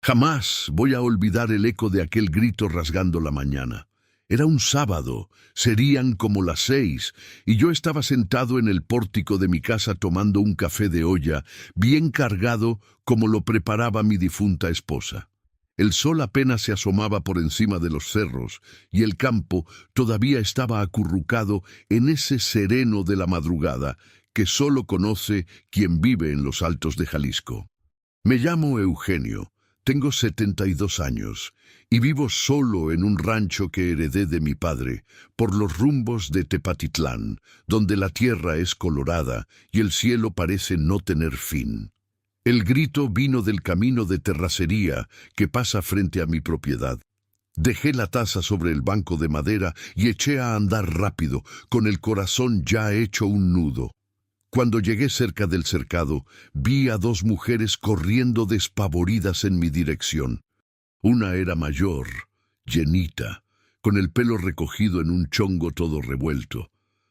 Jamás voy a olvidar el eco de aquel grito rasgando la mañana. Era un sábado, serían como las 6, y yo estaba sentado en el pórtico de mi casa tomando un café de olla, bien cargado como lo preparaba mi difunta esposa. El sol apenas se asomaba por encima de los cerros, y el campo todavía estaba acurrucado en ese sereno de la madrugada que solo conoce quien vive en los altos de Jalisco. Me llamo Eugenio. Tengo 72 años y vivo solo en un rancho que heredé de mi padre, por los rumbos de Tepatitlán, donde la tierra es colorada y el cielo parece no tener fin. El grito vino del camino de terracería que pasa frente a mi propiedad. Dejé la taza sobre el banco de madera y eché a andar rápido, con el corazón ya hecho un nudo. Cuando llegué cerca del cercado, vi a 2 mujeres corriendo despavoridas en mi dirección. Una era mayor, llenita, con el pelo recogido en un chongo todo revuelto.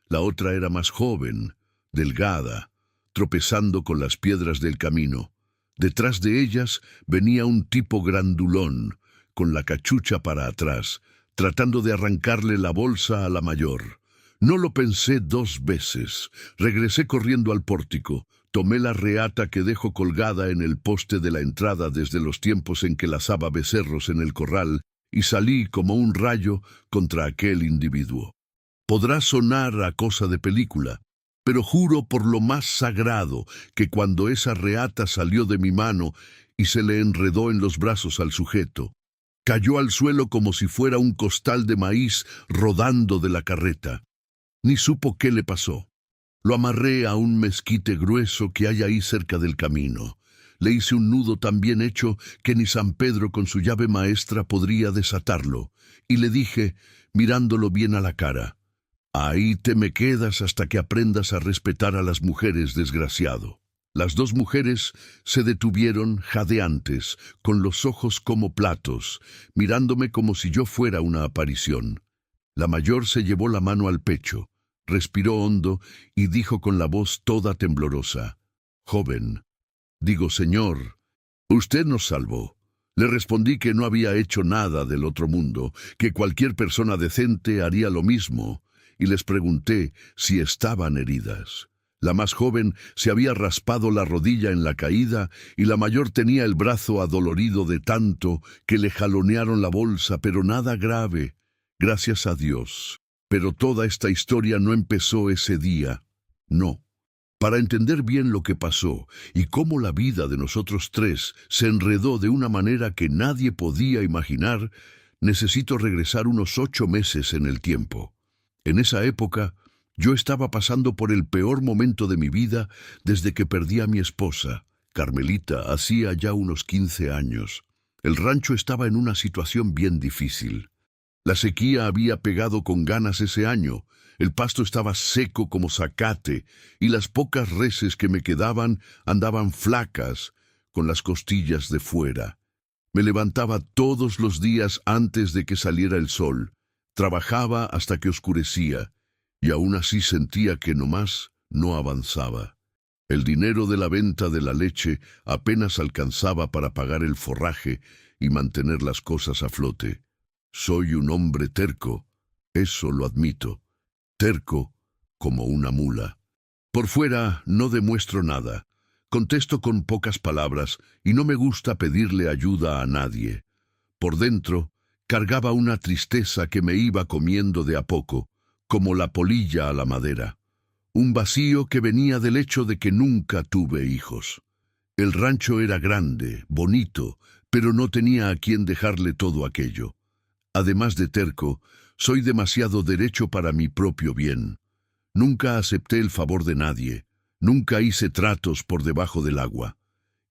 La otra era más joven, delgada, tropezando con las piedras del camino. Detrás de ellas venía un tipo grandulón, con la cachucha para atrás, tratando de arrancarle la bolsa a la mayor. No lo pensé 2 veces. Regresé corriendo al pórtico, tomé la reata que dejo colgada en el poste de la entrada desde los tiempos en que lazaba becerros en el corral y salí como un rayo contra aquel individuo. Podrá sonar a cosa de película, pero juro por lo más sagrado que cuando esa reata salió de mi mano y se le enredó en los brazos al sujeto, cayó al suelo como si fuera un costal de maíz rodando de la carreta. Ni supo qué le pasó. Lo amarré a un mezquite grueso que hay ahí cerca del camino. Le hice un nudo tan bien hecho que ni San Pedro con su llave maestra podría desatarlo, y le dije, mirándolo bien a la cara, «Ahí te me quedas hasta que aprendas a respetar a las mujeres, desgraciado». Las 2 mujeres se detuvieron jadeantes, con los ojos como platos, mirándome como si yo fuera una aparición. La mayor se llevó la mano al pecho, respiró hondo y dijo con la voz toda temblorosa, «Joven, digo señor, usted nos salvó». Le respondí que no había hecho nada del otro mundo, que cualquier persona decente haría lo mismo, y les pregunté si estaban heridas. La más joven se había raspado la rodilla en la caída y la mayor tenía el brazo adolorido de tanto que le jalonearon la bolsa, pero nada grave, gracias a Dios. Pero toda esta historia no empezó ese día. No. Para entender bien lo que pasó y cómo la vida de nosotros 3 se enredó de una manera que nadie podía imaginar, necesito regresar unos 8 meses en el tiempo. En esa época, yo estaba pasando por el peor momento de mi vida desde que perdí a mi esposa, Carmelita, hacía ya unos 15 años. El rancho estaba en una situación bien difícil. La sequía había pegado con ganas ese año, el pasto estaba seco como zacate y las pocas reses que me quedaban andaban flacas, con las costillas de fuera. Me levantaba todos los días antes de que saliera el sol, trabajaba hasta que oscurecía y aún así sentía que nomás no avanzaba. El dinero de la venta de la leche apenas alcanzaba para pagar el forraje y mantener las cosas a flote. Soy un hombre terco, eso lo admito, terco como una mula. Por fuera no demuestro nada, contesto con pocas palabras y no me gusta pedirle ayuda a nadie. Por dentro, cargaba una tristeza que me iba comiendo de a poco, como la polilla a la madera. Un vacío que venía del hecho de que nunca tuve hijos. El rancho era grande, bonito, pero no tenía a quien dejarle todo aquello. Además de terco, soy demasiado derecho para mi propio bien. Nunca acepté el favor de nadie, nunca hice tratos por debajo del agua,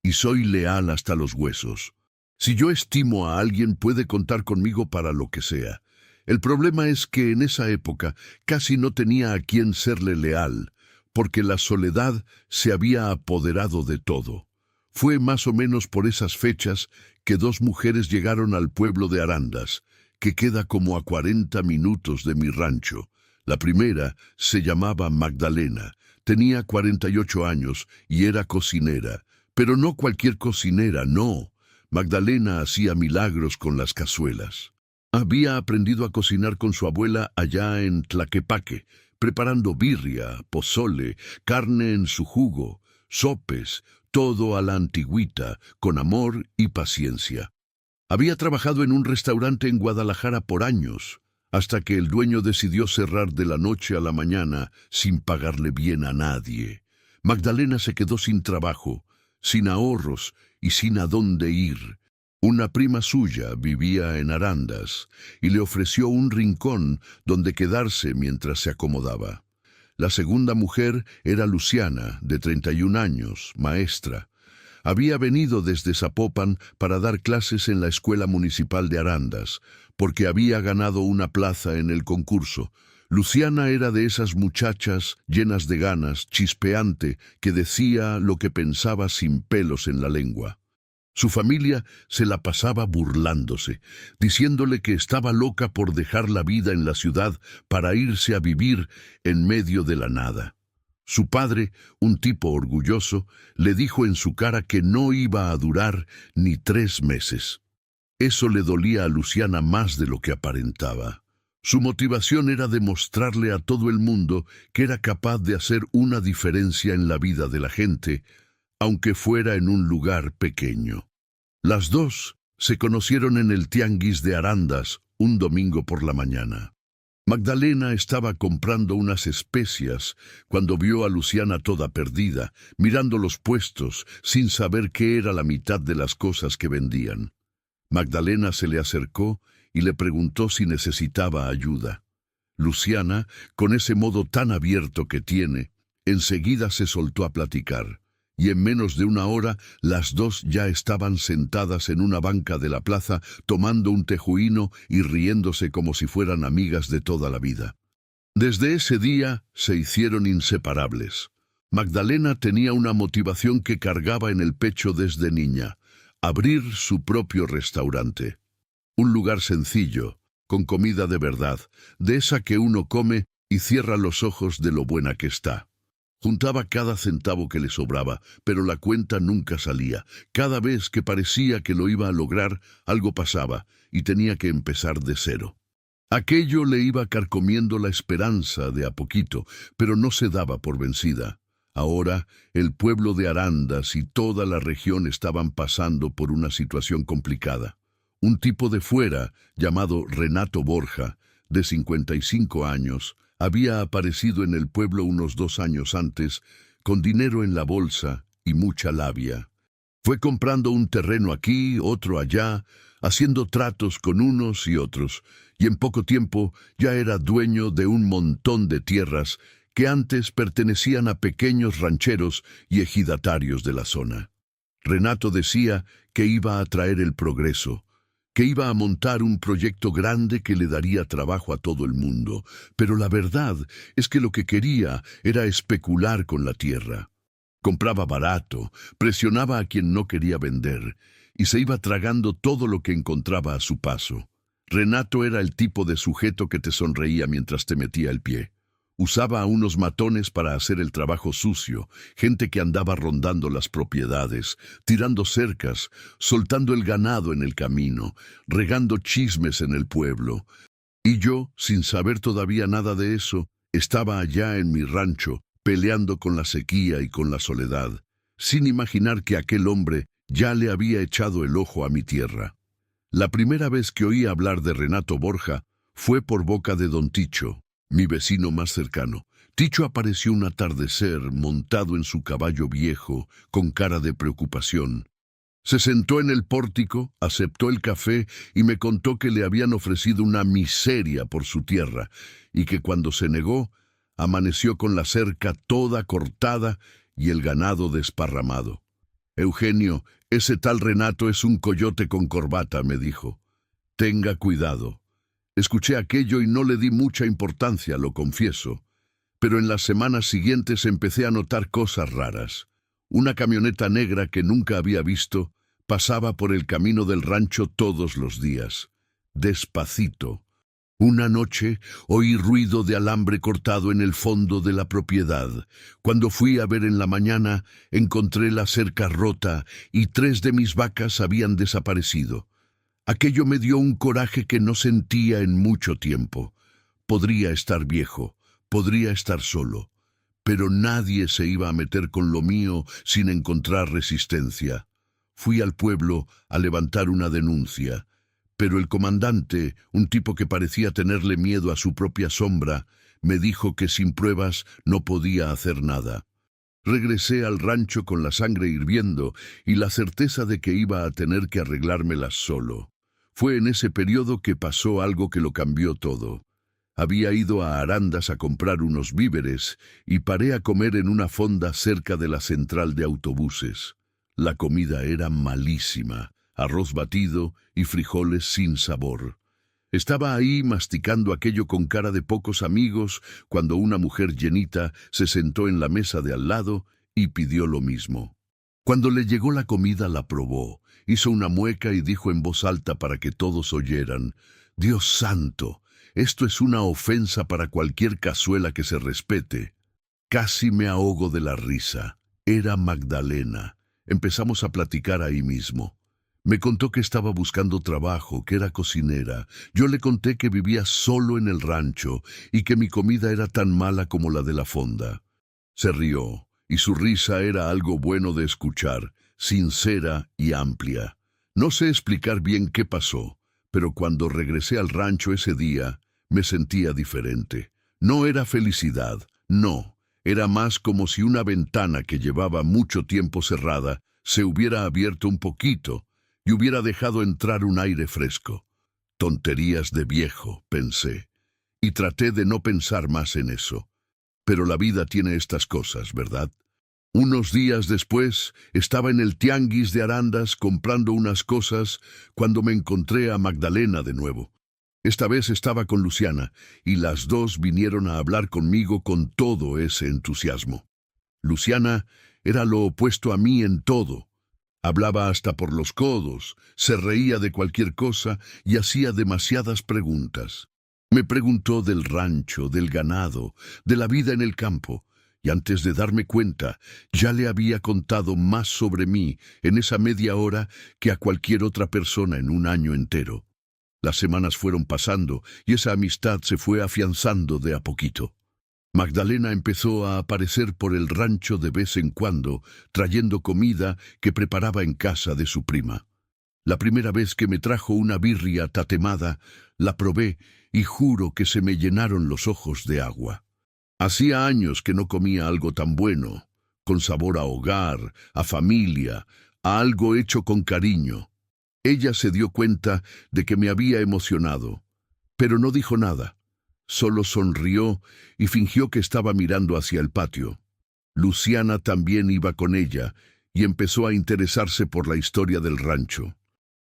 y soy leal hasta los huesos. Si yo estimo a alguien, puede contar conmigo para lo que sea. El problema es que en esa época casi no tenía a quien serle leal, porque la soledad se había apoderado de todo. Fue más o menos por esas fechas que 2 mujeres llegaron al pueblo de Arandas, que queda como a 40 minutos de mi rancho. La primera se llamaba Magdalena, tenía 48 años y era cocinera, pero no cualquier cocinera, no. Magdalena hacía milagros con las cazuelas. Había aprendido a cocinar con su abuela allá en Tlaquepaque, preparando birria, pozole, carne en su jugo, sopes, todo a la antigüita, con amor y paciencia. Había trabajado en un restaurante en Guadalajara por años, hasta que el dueño decidió cerrar de la noche a la mañana sin pagarle bien a nadie. Magdalena se quedó sin trabajo, sin ahorros y sin a dónde ir. Una prima suya vivía en Arandas y le ofreció un rincón donde quedarse mientras se acomodaba. La segunda mujer era Luciana, de 31 años, maestra. Había venido desde Zapopan para dar clases en la Escuela Municipal de Arandas, porque había ganado una plaza en el concurso. Luciana era de esas muchachas llenas de ganas, chispeante, que decía lo que pensaba sin pelos en la lengua. Su familia se la pasaba burlándose, diciéndole que estaba loca por dejar la vida en la ciudad para irse a vivir en medio de la nada. Su padre, un tipo orgulloso, le dijo en su cara que no iba a durar ni 3 meses. Eso le dolía a Luciana más de lo que aparentaba. Su motivación era demostrarle a todo el mundo que era capaz de hacer una diferencia en la vida de la gente, aunque fuera en un lugar pequeño. Las dos se conocieron en el tianguis de Arandas un domingo por la mañana. Magdalena estaba comprando unas especias cuando vio a Luciana toda perdida, mirando los puestos sin saber qué era la mitad de las cosas que vendían. Magdalena se le acercó y le preguntó si necesitaba ayuda. Luciana, con ese modo tan abierto que tiene, enseguida se soltó a platicar, y en menos de una hora las dos ya estaban sentadas en una banca de la plaza tomando un tejuino y riéndose como si fueran amigas de toda la vida. Desde ese día se hicieron inseparables. Magdalena tenía una motivación que cargaba en el pecho desde niña: abrir su propio restaurante. Un lugar sencillo, con comida de verdad, de esa que uno come y cierra los ojos de lo buena que está. Juntaba cada centavo que le sobraba, pero la cuenta nunca salía. Cada vez que parecía que lo iba a lograr, algo pasaba y tenía que empezar de cero. Aquello le iba carcomiendo la esperanza de a poquito, pero no se daba por vencida. Ahora, el pueblo de Arandas y toda la región estaban pasando por una situación complicada. Un tipo de fuera, llamado Renato Borja, de 55 años, había aparecido en el pueblo unos 2 años antes, con dinero en la bolsa y mucha labia. Fue comprando un terreno aquí, otro allá, haciendo tratos con unos y otros, y en poco tiempo ya era dueño de un montón de tierras que antes pertenecían a pequeños rancheros y ejidatarios de la zona. Renato decía que iba a traer el progreso, que iba a montar un proyecto grande que le daría trabajo a todo el mundo, pero la verdad es que lo que quería era especular con la tierra. Compraba barato, presionaba a quien no quería vender, y se iba tragando todo lo que encontraba a su paso. Renato era el tipo de sujeto que te sonreía mientras te metía el pie. Usaba a unos matones para hacer el trabajo sucio, gente que andaba rondando las propiedades, tirando cercas, soltando el ganado en el camino, regando chismes en el pueblo. Y yo, sin saber todavía nada de eso, estaba allá en mi rancho, peleando con la sequía y con la soledad, sin imaginar que aquel hombre ya le había echado el ojo a mi tierra. La primera vez que oí hablar de Renato Borja fue por boca de don Ticho, mi vecino más cercano. Ticho apareció un atardecer montado en su caballo viejo, con cara de preocupación. Se sentó en el pórtico, aceptó el café y me contó que le habían ofrecido una miseria por su tierra, y que cuando se negó, amaneció con la cerca toda cortada y el ganado desparramado. Eugenio, ese tal Renato es un coyote con corbata, me dijo. Tenga cuidado. Escuché aquello y no le di mucha importancia, lo confieso, pero en las semanas siguientes empecé a notar cosas raras. Una camioneta negra que nunca había visto pasaba por el camino del rancho todos los días, despacito. Una noche oí ruido de alambre cortado en el fondo de la propiedad. Cuando fui a ver en la mañana, encontré la cerca rota y 3 de mis vacas habían desaparecido. Aquello me dio un coraje que no sentía en mucho tiempo. Podría estar viejo, podría estar solo, pero nadie se iba a meter con lo mío sin encontrar resistencia. Fui al pueblo a levantar una denuncia, pero el comandante, un tipo que parecía tenerle miedo a su propia sombra, me dijo que sin pruebas no podía hacer nada. Regresé al rancho con la sangre hirviendo y la certeza de que iba a tener que arreglármelas solo. Fue en ese periodo que pasó algo que lo cambió todo. Había ido a Arandas a comprar unos víveres y paré a comer en una fonda cerca de la central de autobuses. La comida era malísima, arroz batido y frijoles sin sabor. Estaba ahí masticando aquello con cara de pocos amigos cuando una mujer llenita se sentó en la mesa de al lado y pidió lo mismo. Cuando le llegó la comida la probó, hizo una mueca y dijo en voz alta para que todos oyeran: «Dios santo, esto es una ofensa para cualquier cazuela que se respete». Casi me ahogo de la risa. Era Magdalena. Empezamos a platicar ahí mismo. Me contó que estaba buscando trabajo, que era cocinera. Yo le conté que vivía solo en el rancho y que mi comida era tan mala como la de la fonda. Se rió, y su risa era algo bueno de escuchar, sincera y amplia. No sé explicar bien qué pasó, pero cuando regresé al rancho ese día, me sentía diferente. No era felicidad, no. Era más como si una ventana que llevaba mucho tiempo cerrada se hubiera abierto un poquito y hubiera dejado entrar un aire fresco. Tonterías de viejo, pensé, y traté de no pensar más en eso. Pero la vida tiene estas cosas, ¿verdad? Unos días después, estaba en el tianguis de Arandas comprando unas cosas cuando me encontré a Magdalena de nuevo. Esta vez estaba con Luciana, y las dos vinieron a hablar conmigo con todo ese entusiasmo. Luciana era lo opuesto a mí en todo. Hablaba hasta por los codos, se reía de cualquier cosa y hacía demasiadas preguntas. Me preguntó del rancho, del ganado, de la vida en el campo, y antes de darme cuenta, ya le había contado más sobre mí en esa media hora que a cualquier otra persona en un año entero. Las semanas fueron pasando y esa amistad se fue afianzando de a poquito. Magdalena empezó a aparecer por el rancho de vez en cuando, trayendo comida que preparaba en casa de su prima. La primera vez que me trajo una birria tatemada, la probé y juro que se me llenaron los ojos de agua. Hacía años que no comía algo tan bueno, con sabor a hogar, a familia, a algo hecho con cariño. Ella se dio cuenta de que me había emocionado, pero no dijo nada. Solo sonrió y fingió que estaba mirando hacia el patio. Luciana también iba con ella y empezó a interesarse por la historia del rancho.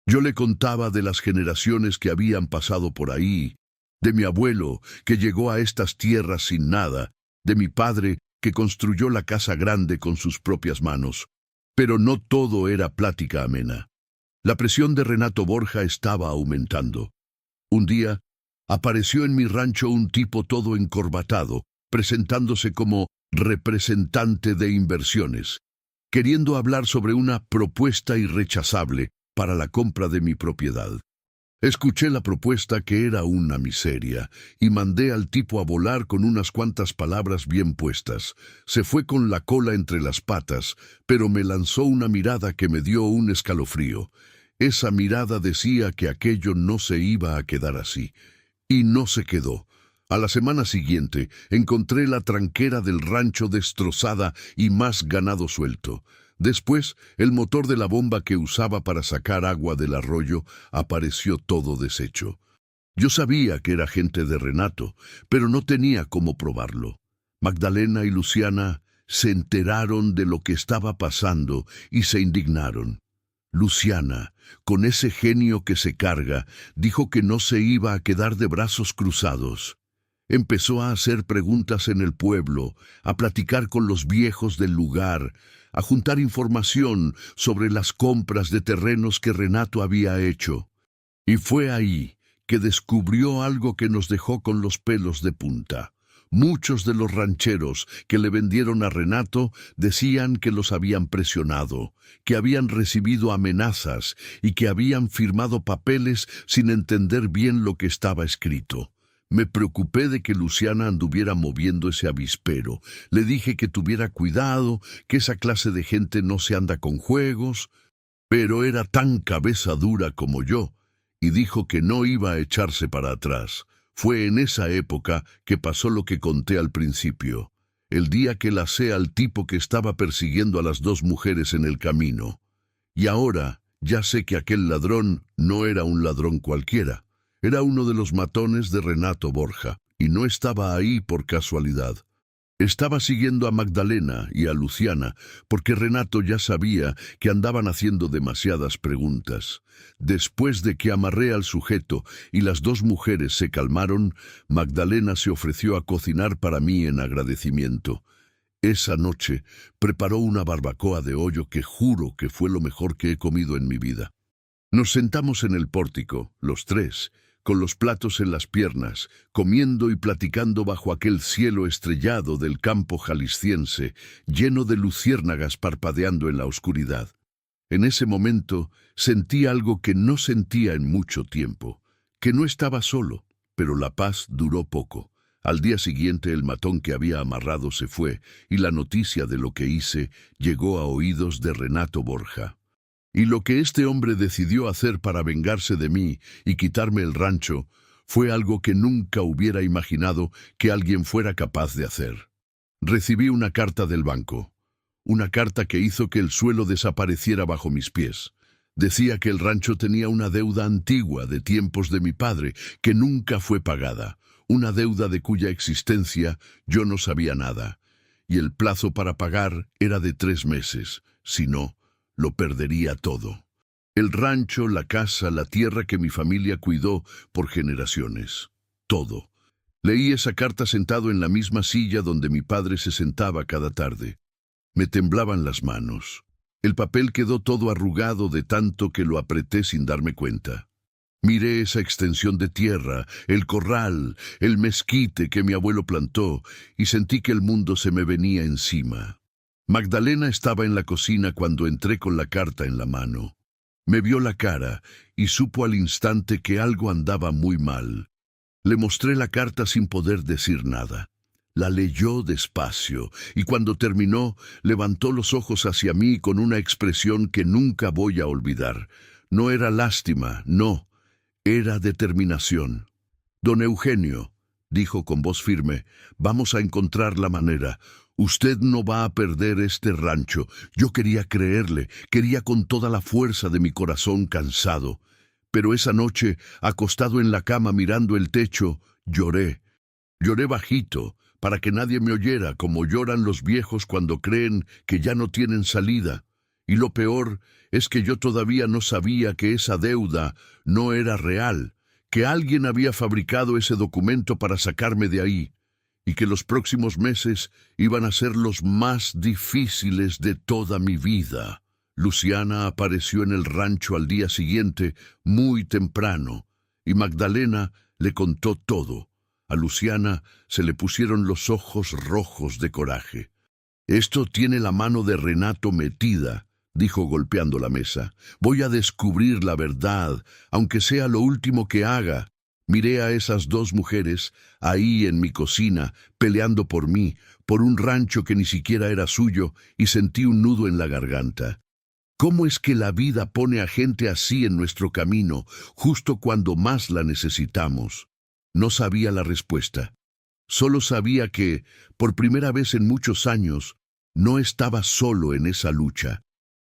Yo le contaba de las generaciones que habían pasado por ahí, de mi abuelo que llegó a estas tierras sin nada, de mi padre que construyó la casa grande con sus propias manos. Pero no todo era plática amena. La presión de Renato Borja estaba aumentando. Un día, apareció en mi rancho un tipo todo encorbatado, presentándose como representante de inversiones, queriendo hablar sobre una propuesta irrechazable para la compra de mi propiedad. Escuché la propuesta, que era una miseria, y mandé al tipo a volar con unas cuantas palabras bien puestas. Se fue con la cola entre las patas, pero me lanzó una mirada que me dio un escalofrío. Esa mirada decía que aquello no se iba a quedar así. Y no se quedó. A la semana siguiente encontré la tranquera del rancho destrozada y más ganado suelto. Después, el motor de la bomba que usaba para sacar agua del arroyo apareció todo deshecho. Yo sabía que era gente de Renato, pero no tenía cómo probarlo. Magdalena y Luciana se enteraron de lo que estaba pasando y se indignaron. Luciana, con ese genio que se carga, dijo que no se iba a quedar de brazos cruzados. Empezó a hacer preguntas en el pueblo, a platicar con los viejos del lugar, a juntar información sobre las compras de terrenos que Renato había hecho. Y fue ahí que descubrió algo que nos dejó con los pelos de punta. Muchos de los rancheros que le vendieron a Renato decían que los habían presionado, que habían recibido amenazas y que habían firmado papeles sin entender bien lo que estaba escrito. Me preocupé de que Luciana anduviera moviendo ese avispero. Le dije que tuviera cuidado, que esa clase de gente no se anda con juegos, pero era tan cabeza dura como yo, y dijo que no iba a echarse para atrás. Fue en esa época que pasó lo que conté al principio, el día que lacé al tipo que estaba persiguiendo a las dos mujeres en el camino. Y ahora ya sé que aquel ladrón no era un ladrón cualquiera. Era uno de los matones de Renato Borja, y no estaba ahí por casualidad. Estaba siguiendo a Magdalena y a Luciana, porque Renato ya sabía que andaban haciendo demasiadas preguntas. Después de que amarré al sujeto y las dos mujeres se calmaron, Magdalena se ofreció a cocinar para mí en agradecimiento. Esa noche preparó una barbacoa de hoyo que juro que fue lo mejor que he comido en mi vida. Nos sentamos en el pórtico, los tres, con los platos en las piernas, comiendo y platicando bajo aquel cielo estrellado del campo jalisciense, lleno de luciérnagas parpadeando en la oscuridad. En ese momento sentí algo que no sentía en mucho tiempo, que no estaba solo, pero la paz duró poco. Al día siguiente el matón que había amarrado se fue, y la noticia de lo que hice llegó a oídos de Renato Borja. Y lo que este hombre decidió hacer para vengarse de mí y quitarme el rancho fue algo que nunca hubiera imaginado que alguien fuera capaz de hacer. Recibí una carta del banco, una carta que hizo que el suelo desapareciera bajo mis pies. Decía que el rancho tenía una deuda antigua de tiempos de mi padre que nunca fue pagada, una deuda de cuya existencia yo no sabía nada, y el plazo para pagar era de 3 meses, si no, lo perdería todo. El rancho, la casa, la tierra que mi familia cuidó por generaciones. Todo. Leí esa carta sentado en la misma silla donde mi padre se sentaba cada tarde. Me temblaban las manos. El papel quedó todo arrugado de tanto que lo apreté sin darme cuenta. Miré esa extensión de tierra, el corral, el mezquite que mi abuelo plantó, y sentí que el mundo se me venía encima. Magdalena estaba en la cocina cuando entré con la carta en la mano. Me vio la cara y supo al instante que algo andaba muy mal. Le mostré la carta sin poder decir nada. La leyó despacio y cuando terminó levantó los ojos hacia mí con una expresión que nunca voy a olvidar. No era lástima, no, era determinación. «Don Eugenio», dijo con voz firme, «vamos a encontrar la manera. Usted no va a perder este rancho». Yo quería creerle, quería con toda la fuerza de mi corazón cansado. Pero esa noche, acostado en la cama mirando el techo, lloré. Lloré bajito, para que nadie me oyera, como lloran los viejos cuando creen que ya no tienen salida. Y lo peor es que yo todavía no sabía que esa deuda no era real, que alguien había fabricado ese documento para sacarme de ahí, y que los próximos meses iban a ser los más difíciles de toda mi vida. Luciana apareció en el rancho al día siguiente, muy temprano, y Magdalena le contó todo. A Luciana se le pusieron los ojos rojos de coraje. «Esto tiene la mano de Renato metida», dijo golpeando la mesa. «Voy a descubrir la verdad, aunque sea lo último que haga». Miré a esas dos mujeres, ahí en mi cocina, peleando por mí, por un rancho que ni siquiera era suyo, y sentí un nudo en la garganta. ¿Cómo es que la vida pone a gente así en nuestro camino, justo cuando más la necesitamos? No sabía la respuesta. Solo sabía que, por primera vez en muchos años, no estaba solo en esa lucha.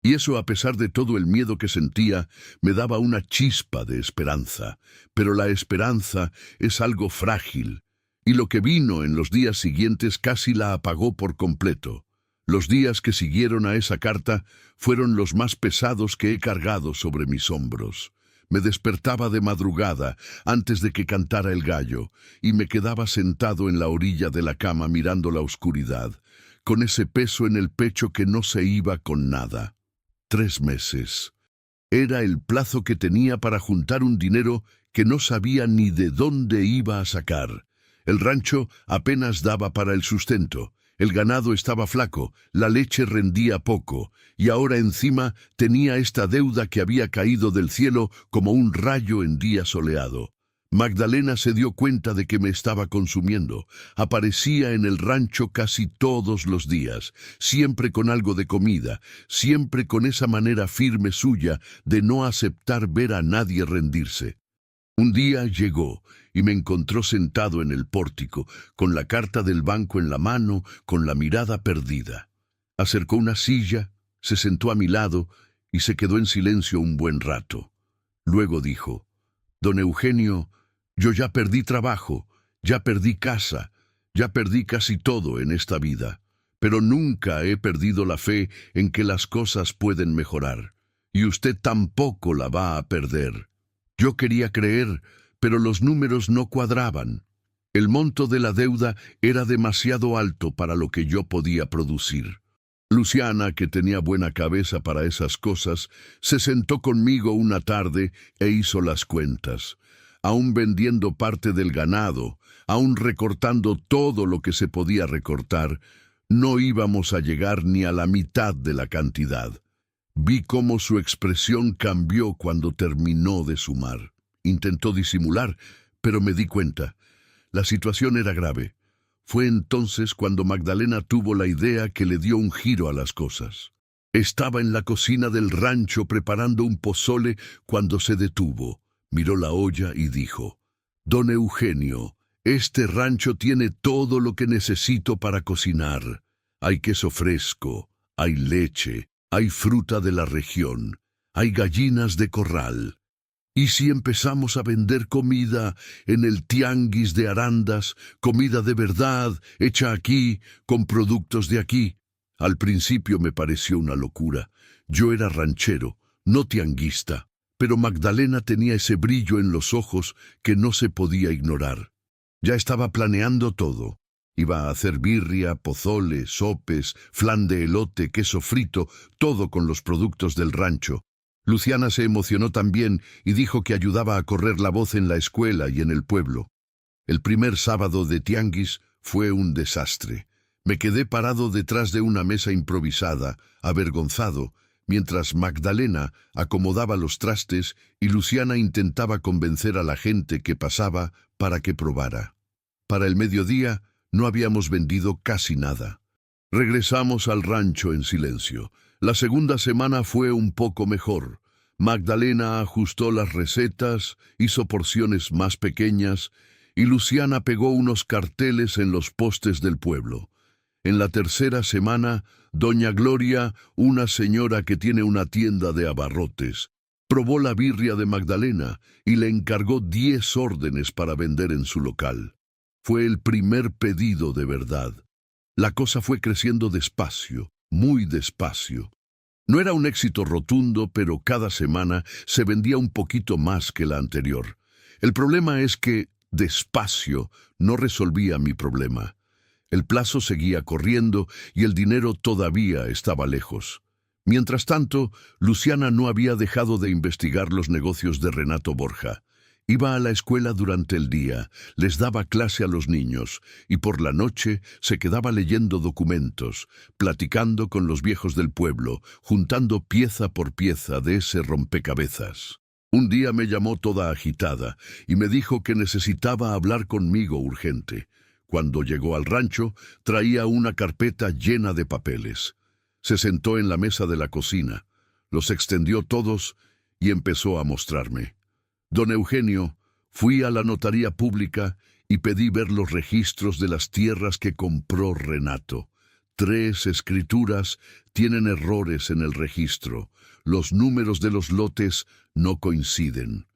Y eso, a pesar de todo el miedo que sentía, me daba una chispa de esperanza. Pero la esperanza es algo frágil, y lo que vino en los días siguientes casi la apagó por completo. Los días que siguieron a esa carta fueron los más pesados que he cargado sobre mis hombros. Me despertaba de madrugada, antes de que cantara el gallo, y me quedaba sentado en la orilla de la cama mirando la oscuridad, con ese peso en el pecho que no se iba con nada. 3 meses. Era el plazo que tenía para juntar un dinero que no sabía ni de dónde iba a sacar. El rancho apenas daba para el sustento. El ganado estaba flaco, la leche rendía poco, y ahora encima tenía esta deuda que había caído del cielo como un rayo en día soleado. Magdalena se dio cuenta de que me estaba consumiendo. Aparecía en el rancho casi todos los días, siempre con algo de comida, siempre con esa manera firme suya de no aceptar ver a nadie rendirse. Un día llegó y me encontró sentado en el pórtico, con la carta del banco en la mano, con la mirada perdida. Acercó una silla, se sentó a mi lado y se quedó en silencio un buen rato. Luego dijo: «Don Eugenio, yo ya perdí trabajo, ya perdí casa, ya perdí casi todo en esta vida, pero nunca he perdido la fe en que las cosas pueden mejorar, y usted tampoco la va a perder. Yo quería creer, pero los números no cuadraban. El monto de la deuda era demasiado alto para lo que yo podía producir». Luciana, que tenía buena cabeza para esas cosas, se sentó conmigo una tarde e hizo las cuentas. Aún vendiendo parte del ganado, aún recortando todo lo que se podía recortar, no íbamos a llegar ni a la mitad de la cantidad. Vi cómo su expresión cambió cuando terminó de sumar. Intentó disimular, pero me di cuenta. La situación era grave. Fue entonces cuando Magdalena tuvo la idea que le dio un giro a las cosas. Estaba en la cocina del rancho preparando un pozole cuando se detuvo. Miró la olla y dijo: «Don Eugenio, este rancho tiene todo lo que necesito para cocinar. Hay queso fresco, hay leche, hay fruta de la región, hay gallinas de corral. ¿Y si empezamos a vender comida en el tianguis de Arandas, comida de verdad, hecha aquí, con productos de aquí?» Al principio me pareció una locura. Yo era ranchero, no tianguista, pero Magdalena tenía ese brillo en los ojos que no se podía ignorar. Ya estaba planeando todo. Iba a hacer birria, pozole, sopes, flan de elote, queso frito, todo con los productos del rancho. Luciana se emocionó también y dijo que ayudaba a correr la voz en la escuela y en el pueblo. El primer sábado de tianguis fue un desastre. Me quedé parado detrás de una mesa improvisada, avergonzado, mientras Magdalena acomodaba los trastes y Luciana intentaba convencer a la gente que pasaba para que probara. Para el mediodía no habíamos vendido casi nada. Regresamos al rancho en silencio. La segunda semana fue un poco mejor. Magdalena ajustó las recetas, hizo porciones más pequeñas y Luciana pegó unos carteles en los postes del pueblo. En la tercera semana, doña Gloria, una señora que tiene una tienda de abarrotes, probó la birria de Magdalena y le encargó 10 órdenes para vender en su local. Fue el primer pedido de verdad. La cosa fue creciendo despacio, muy despacio. No era un éxito rotundo, pero cada semana se vendía un poquito más que la anterior. El problema es que, despacio, no resolvía mi problema. El plazo seguía corriendo y el dinero todavía estaba lejos. Mientras tanto, Luciana no había dejado de investigar los negocios de Renato Borja. Iba a la escuela durante el día, les daba clase a los niños y por la noche se quedaba leyendo documentos, platicando con los viejos del pueblo, juntando pieza por pieza de ese rompecabezas. Un día me llamó toda agitada y me dijo que necesitaba hablar conmigo urgente. Cuando llegó al rancho, traía una carpeta llena de papeles. Se sentó en la mesa de la cocina, los extendió todos y empezó a mostrarme. «Don Eugenio, fui a la notaría pública y pedí ver los registros de las tierras que compró Renato. 3 escrituras tienen errores en el registro. Los números de los lotes no coinciden.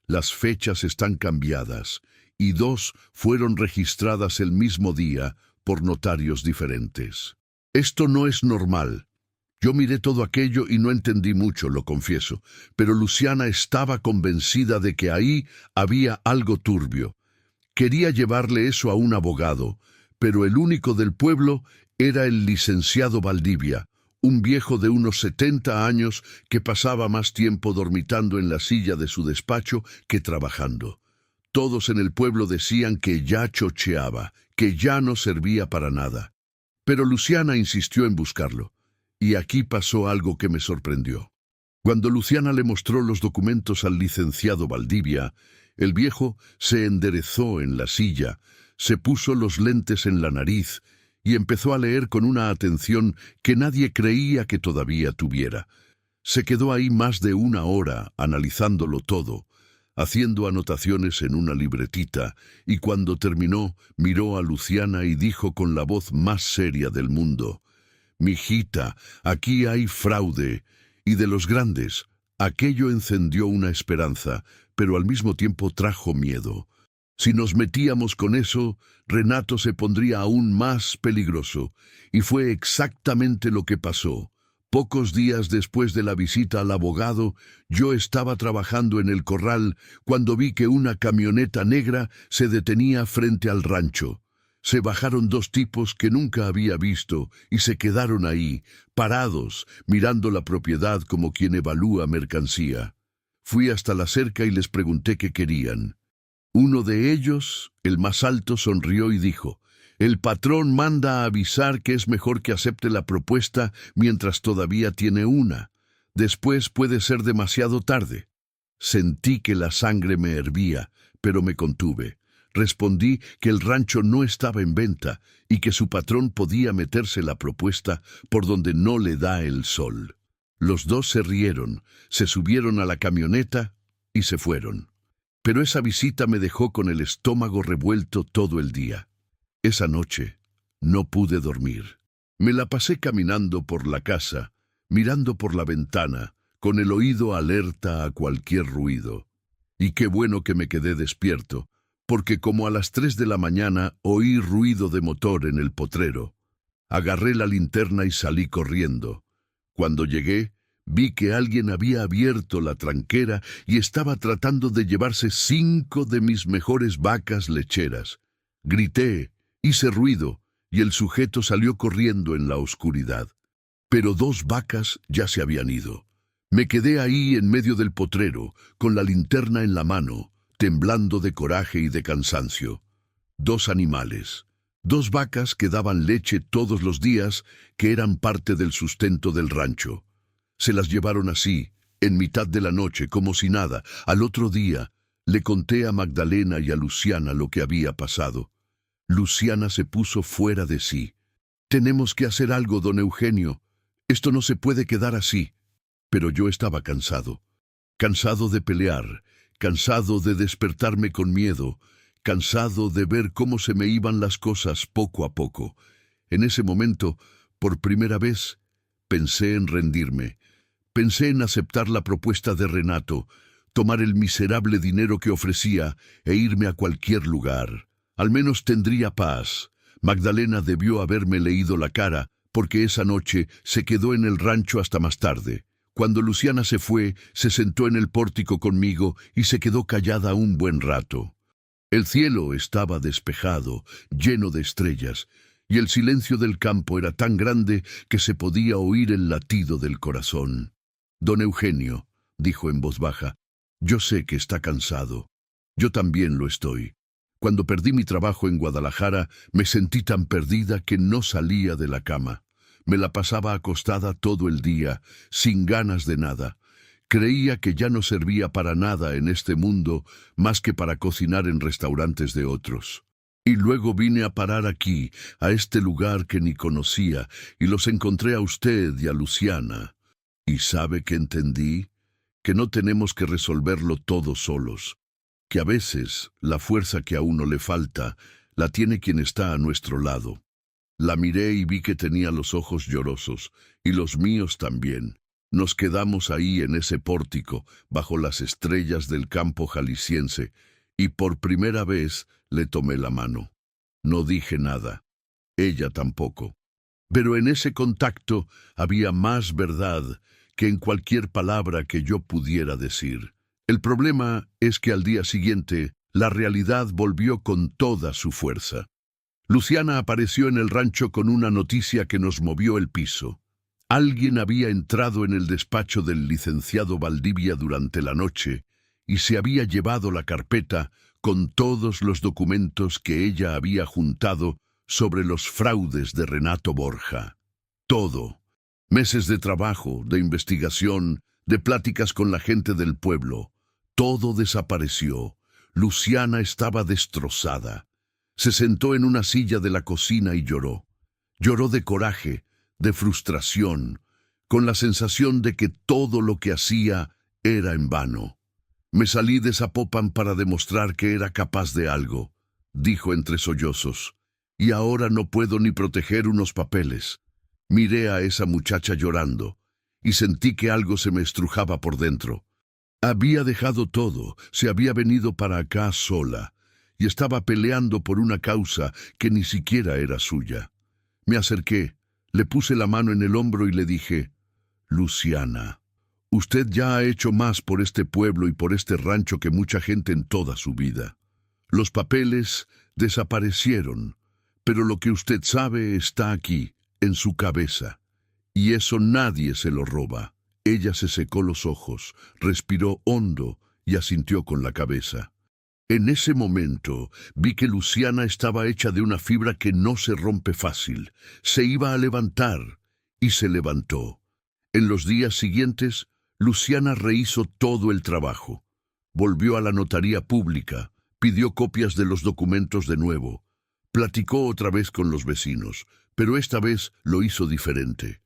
Las fechas están cambiadas y 2 fueron registradas el mismo día por notarios diferentes. Esto no es normal». Yo miré todo aquello y no entendí mucho, lo confieso, pero Luciana estaba convencida de que ahí había algo turbio. Quería llevarle eso a un abogado, pero el único del pueblo era el licenciado Valdivia, un viejo de unos 70 años que pasaba más tiempo dormitando en la silla de su despacho que trabajando. Todos en el pueblo decían que ya chocheaba, que ya no servía para nada. Pero Luciana insistió en buscarlo, y aquí pasó algo que me sorprendió. Cuando Luciana le mostró los documentos al licenciado Valdivia, el viejo se enderezó en la silla, se puso los lentes en la nariz y empezó a leer con una atención que nadie creía que todavía tuviera. Se quedó ahí más de una hora analizándolo todo, haciendo anotaciones en una libretita, y cuando terminó, miró a Luciana y dijo con la voz más seria del mundo: «Mijita, aquí hay fraude, y de los grandes». Aquello encendió una esperanza, pero al mismo tiempo trajo miedo. Si nos metíamos con eso, Renato se pondría aún más peligroso, y fue exactamente lo que pasó. Pocos días después de la visita al abogado, yo estaba trabajando en el corral cuando vi que una camioneta negra se detenía frente al rancho. Se bajaron dos tipos que nunca había visto y se quedaron ahí, parados, mirando la propiedad como quien evalúa mercancía. Fui hasta la cerca y les pregunté qué querían. Uno de ellos, el más alto, sonrió y dijo: «El patrón manda a avisar que es mejor que acepte la propuesta mientras todavía tiene una. Después puede ser demasiado tarde». Sentí que la sangre me hervía, pero me contuve. Respondí que el rancho no estaba en venta y que su patrón podía meterse la propuesta por donde no le da el sol. Los dos se rieron, se subieron a la camioneta y se fueron. Pero esa visita me dejó con el estómago revuelto todo el día. Esa noche no pude dormir. Me la pasé caminando por la casa, mirando por la ventana, con el oído alerta a cualquier ruido. Y qué bueno que me quedé despierto, porque como a las 3 de la mañana oí ruido de motor en el potrero. Agarré la linterna y salí corriendo. Cuando llegué, vi que alguien había abierto la tranquera y estaba tratando de llevarse 5 de mis mejores vacas lecheras. Grité, hice ruido, y el sujeto salió corriendo en la oscuridad. Pero 2 vacas ya se habían ido. Me quedé ahí en medio del potrero, con la linterna en la mano, temblando de coraje y de cansancio. 2 animales, 2 vacas que daban leche todos los días, que eran parte del sustento del rancho. Se las llevaron así, en mitad de la noche, como si nada. Al otro día, le conté a Magdalena y a Luciana lo que había pasado. Luciana se puso fuera de sí. «Tenemos que hacer algo, don Eugenio. Esto no se puede quedar así». Pero yo estaba cansado. Cansado de pelear, cansado de despertarme con miedo, cansado de ver cómo se me iban las cosas poco a poco. En ese momento, por primera vez, pensé en rendirme. Pensé en aceptar la propuesta de Renato, tomar el miserable dinero que ofrecía e irme a cualquier lugar. Al menos tendría paz. Magdalena debió haberme leído la cara, porque esa noche se quedó en el rancho hasta más tarde. Cuando Luciana se fue, se sentó en el pórtico conmigo y se quedó callada un buen rato. El cielo estaba despejado, lleno de estrellas, y el silencio del campo era tan grande que se podía oír el latido del corazón. «Don Eugenio», dijo en voz baja, «yo sé que está cansado. Yo también lo estoy. Cuando perdí mi trabajo en Guadalajara, me sentí tan perdida que no salía de la cama. Me la pasaba acostada todo el día, sin ganas de nada. Creía que ya no servía para nada en este mundo más que para cocinar en restaurantes de otros. Y luego vine a parar aquí, a este lugar que ni conocía, y los encontré a usted y a Luciana. ¿Y sabe qué entendí? Que no tenemos que resolverlo todo solos. Que a veces la fuerza que a uno le falta la tiene quien está a nuestro lado». La miré y vi que tenía los ojos llorosos, y los míos también. Nos quedamos ahí en ese pórtico, bajo las estrellas del campo jalisciense, y por primera vez le tomé la mano. No dije nada. Ella tampoco. Pero en ese contacto había más verdad que en cualquier palabra que yo pudiera decir. El problema es que al día siguiente la realidad volvió con toda su fuerza. Luciana apareció en el rancho con una noticia que nos movió el piso. Alguien había entrado en el despacho del licenciado Valdivia durante la noche y se había llevado la carpeta con todos los documentos que ella había juntado sobre los fraudes de Renato Borja. Todo. Meses de trabajo, de investigación, de pláticas con la gente del pueblo. Todo desapareció. Luciana estaba destrozada. Se sentó en una silla de la cocina y lloró. Lloró de coraje, de frustración, con la sensación de que todo lo que hacía era en vano. Me salí de Zapopan para demostrar que era capaz de algo, dijo entre sollozos, y ahora no puedo ni proteger unos papeles. Miré a esa muchacha llorando, y sentí que algo se me estrujaba por dentro. Había dejado todo, se había venido para acá sola, y estaba peleando por una causa que ni siquiera era suya. Me acerqué, le puse la mano en el hombro y le dije, Luciana, usted ya ha hecho más por este pueblo y por este rancho que mucha gente en toda su vida. Los papeles desaparecieron, pero lo que usted sabe está aquí, en su cabeza, y eso nadie se lo roba. Ella se secó los ojos, respiró hondo y asintió con la cabeza. En ese momento vi que Luciana estaba hecha de una fibra que no se rompe fácil. Se iba a levantar, y se levantó. En los días siguientes, Luciana rehizo todo el trabajo. Volvió a la notaría pública, pidió copias de los documentos de nuevo. Platicó otra vez con los vecinos, pero esta vez lo hizo diferente.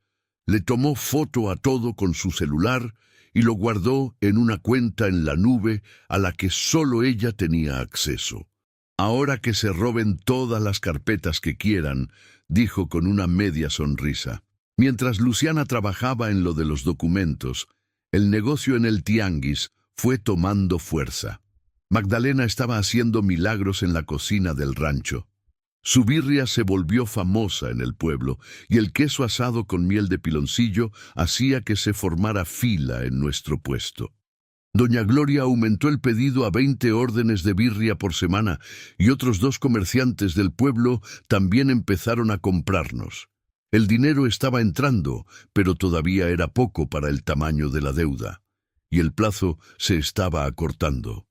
Le tomó foto a todo con su celular y lo guardó en una cuenta en la nube a la que solo ella tenía acceso. Ahora que se roben todas las carpetas que quieran, dijo con una media sonrisa. Mientras Luciana trabajaba en lo de los documentos, el negocio en el tianguis fue tomando fuerza. Magdalena estaba haciendo milagros en la cocina del rancho. Su birria se volvió famosa en el pueblo y el queso asado con miel de piloncillo hacía que se formara fila en nuestro puesto. Doña Gloria aumentó el pedido a 20 órdenes de birria por semana y otros 2 comerciantes del pueblo también empezaron a comprarnos. El dinero estaba entrando, pero todavía era poco para el tamaño de la deuda, y el plazo se estaba acortando.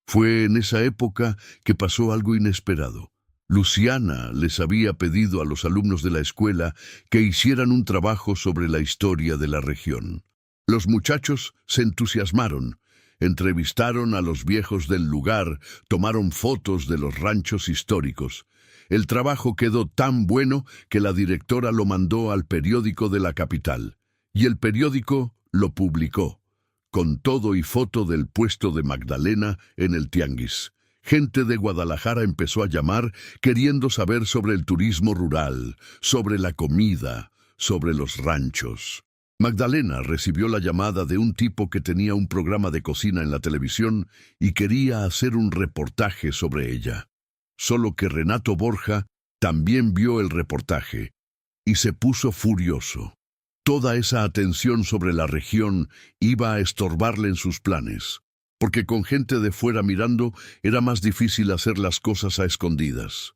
Fue en esa época que pasó algo inesperado. Luciana les había pedido a los alumnos de la escuela que hicieran un trabajo sobre la historia de la región. Los muchachos se entusiasmaron, entrevistaron a los viejos del lugar, tomaron fotos de los ranchos históricos. El trabajo quedó tan bueno que la directora lo mandó al periódico de la capital, y el periódico lo publicó, con todo y foto del puesto de Magdalena en el tianguis. Gente de Guadalajara empezó a llamar queriendo saber sobre el turismo rural, sobre la comida, sobre los ranchos. Magdalena recibió la llamada de un tipo que tenía un programa de cocina en la televisión y quería hacer un reportaje sobre ella. Solo que Renato Borja también vio el reportaje y se puso furioso. Toda esa atención sobre la región iba a estorbarle en sus planes, porque con gente de fuera mirando era más difícil hacer las cosas a escondidas.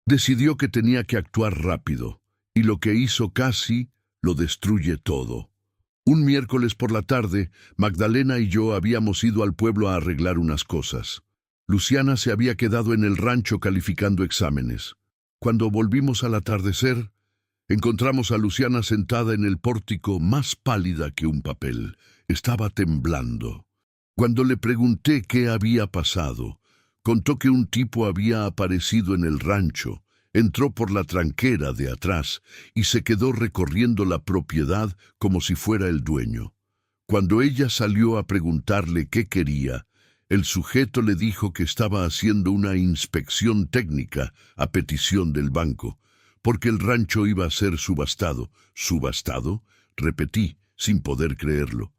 Decidió que tenía que actuar rápido, y lo que hizo casi lo destruye todo. Un miércoles por la tarde, Magdalena y yo habíamos ido al pueblo a arreglar unas cosas. Luciana se había quedado en el rancho calificando exámenes. Cuando volvimos al atardecer, encontramos a Luciana sentada en el pórtico más pálida que un papel. Estaba temblando. Cuando le pregunté qué había pasado, contó que un tipo había aparecido en el rancho, entró por la tranquera de atrás y se quedó recorriendo la propiedad como si fuera el dueño. Cuando ella salió a preguntarle qué quería, el sujeto le dijo que estaba haciendo una inspección técnica a petición del banco, porque el rancho iba a ser subastado. ¿Subastado? Repetí, sin poder creerlo.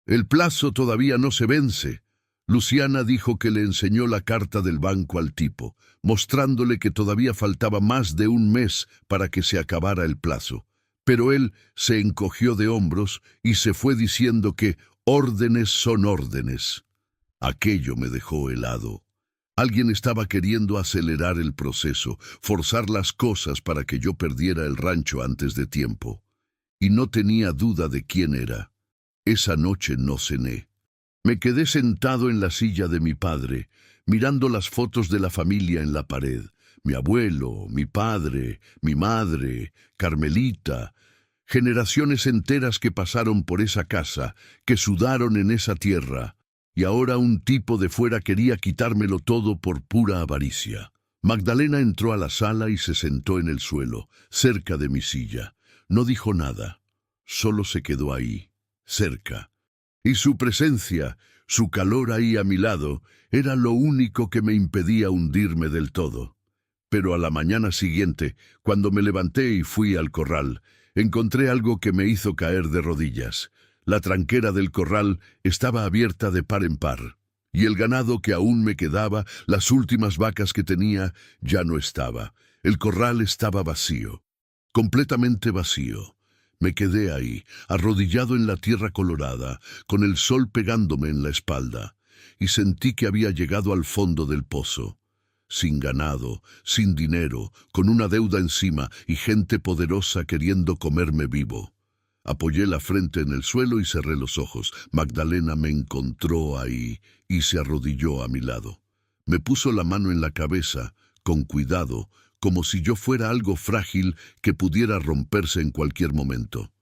El plazo todavía no se vence. Luciana dijo que le enseñó la carta del banco al tipo, mostrándole que todavía faltaba más de un mes para que se acabara el plazo. Pero él se encogió de hombros y se fue diciendo que órdenes son órdenes. Aquello me dejó helado. Alguien estaba queriendo acelerar el proceso, forzar las cosas para que yo perdiera el rancho antes de tiempo. y no tenía duda de quién era. Esa noche no cené. Me quedé sentado en la silla de mi padre, mirando las fotos de la familia en la pared. Mi abuelo, mi padre, mi madre, Carmelita, generaciones enteras que pasaron por esa casa, que sudaron en esa tierra, y ahora un tipo de fuera quería quitármelo todo por pura avaricia. Magdalena entró a la sala y se sentó en el suelo, cerca de mi silla. No dijo nada, solo se quedó ahí, cerca. Y su presencia, su calor ahí a mi lado, era lo único que me impedía hundirme del todo. Pero a la mañana siguiente, cuando me levanté y fui al corral, encontré algo que me hizo caer de rodillas. La tranquera del corral estaba abierta de par en par, y el ganado que aún me quedaba, las últimas vacas que tenía, ya no estaba. El corral estaba vacío, completamente vacío. Me quedé ahí, arrodillado en la tierra colorada, con el sol pegándome en la espalda, y sentí que había llegado al fondo del pozo. Sin ganado, sin dinero, con una deuda encima y gente poderosa queriendo comerme vivo. Apoyé la frente en el suelo y cerré los ojos. Magdalena me encontró ahí y se arrodilló a mi lado. Me puso la mano en la cabeza, con cuidado, como si yo fuera algo frágil que pudiera romperse en cualquier momento.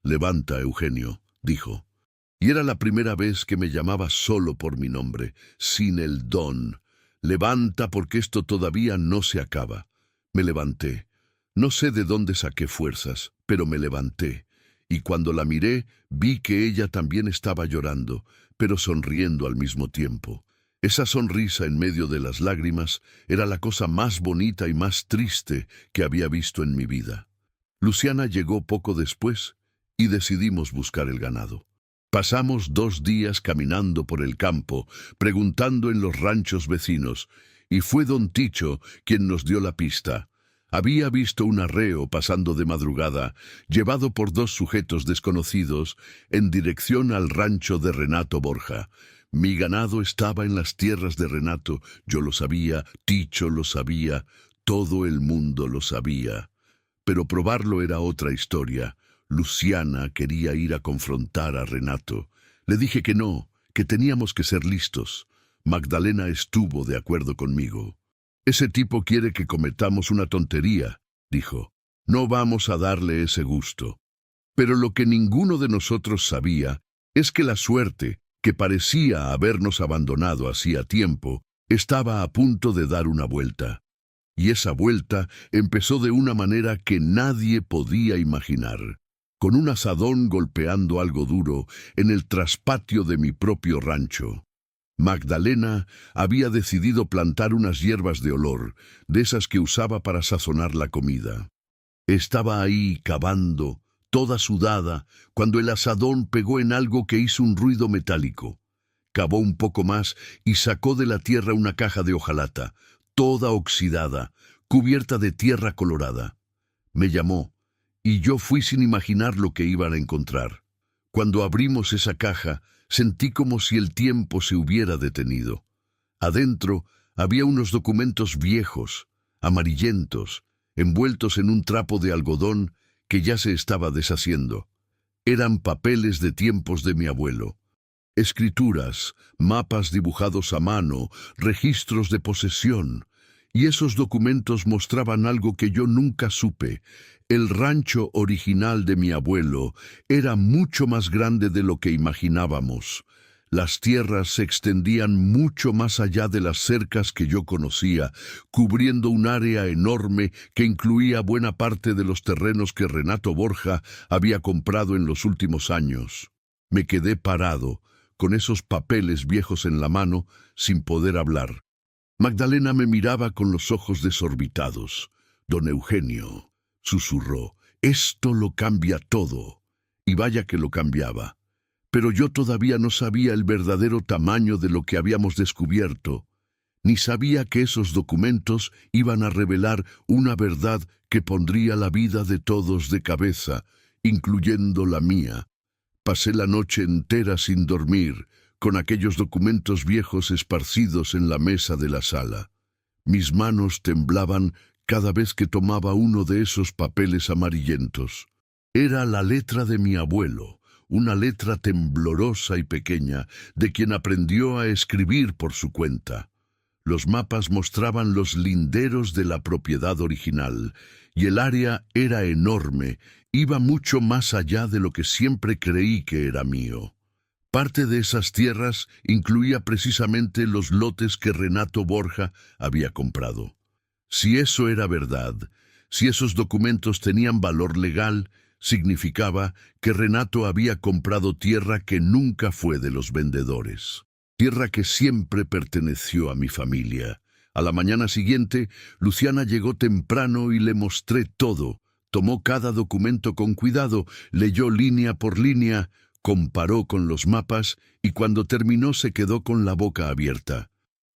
«Levanta, Eugenio», dijo. Y era la primera vez que me llamaba solo por mi nombre, sin el don. «Levanta porque esto todavía no se acaba». Me levanté. No sé de dónde saqué fuerzas, pero me levanté. Y cuando la miré, vi que ella también estaba llorando, pero sonriendo al mismo tiempo. Esa sonrisa en medio de las lágrimas era la cosa más bonita y más triste que había visto en mi vida. Luciana llegó poco después y decidimos buscar el ganado. Pasamos 2 días caminando por el campo, preguntando en los ranchos vecinos, y fue don Ticho quien nos dio la pista. Había visto un arreo pasando de madrugada, llevado por 2 sujetos desconocidos, en dirección al rancho de Renato Borja. Mi ganado estaba en las tierras de Renato, yo lo sabía, Ticho lo sabía, todo el mundo lo sabía. Pero probarlo era otra historia. Luciana quería ir a confrontar a Renato. Le dije que no, que teníamos que ser listos. Magdalena estuvo de acuerdo conmigo. «Ese tipo quiere que cometamos una tontería», dijo. «No vamos a darle ese gusto». Pero lo que ninguno de nosotros sabía es que la suerte, que parecía habernos abandonado hacía tiempo, estaba a punto de dar una vuelta. Y esa vuelta empezó de una manera que nadie podía imaginar, con un azadón golpeando algo duro en el traspatio de mi propio rancho. Magdalena había decidido plantar unas hierbas de olor, de esas que usaba para sazonar la comida. Estaba ahí cavando, toda sudada, cuando el azadón pegó en algo que hizo un ruido metálico. Cavó un poco más y sacó de la tierra una caja de hojalata, toda oxidada, cubierta de tierra colorada. Me llamó, y yo fui sin imaginar lo que iban a encontrar. Cuando abrimos esa caja, sentí como si el tiempo se hubiera detenido. Adentro había unos documentos viejos, amarillentos, envueltos en un trapo de algodón que ya se estaba deshaciendo. Eran papeles de tiempos de mi abuelo. Escrituras, mapas dibujados a mano, registros de posesión. Y esos documentos mostraban algo que yo nunca supe. El rancho original de mi abuelo era mucho más grande de lo que imaginábamos. Las tierras se extendían mucho más allá de las cercas que yo conocía, cubriendo un área enorme que incluía buena parte de los terrenos que Renato Borja había comprado en los últimos años. Me quedé parado, con esos papeles viejos en la mano, sin poder hablar. Magdalena me miraba con los ojos desorbitados. «Don Eugenio», susurró, «esto lo cambia todo». Y vaya que lo cambiaba. Pero yo todavía no sabía el verdadero tamaño de lo que habíamos descubierto, ni sabía que esos documentos iban a revelar una verdad que pondría la vida de todos de cabeza, incluyendo la mía. Pasé la noche entera sin dormir, con aquellos documentos viejos esparcidos en la mesa de la sala. Mis manos temblaban cada vez que tomaba uno de esos papeles amarillentos. Era la letra de mi abuelo, una letra temblorosa y pequeña, de quien aprendió a escribir por su cuenta. Los mapas mostraban los linderos de la propiedad original, y el área era enorme, iba mucho más allá de lo que siempre creí que era mío. Parte de esas tierras incluía precisamente los lotes que Renato Borja había comprado. Si eso era verdad, si esos documentos tenían valor legal, significaba que Renato había comprado tierra que nunca fue de los vendedores. Tierra que siempre perteneció a mi familia. A la mañana siguiente, Luciana llegó temprano y le mostré todo. Tomó cada documento con cuidado, leyó línea por línea, comparó con los mapas y cuando terminó se quedó con la boca abierta.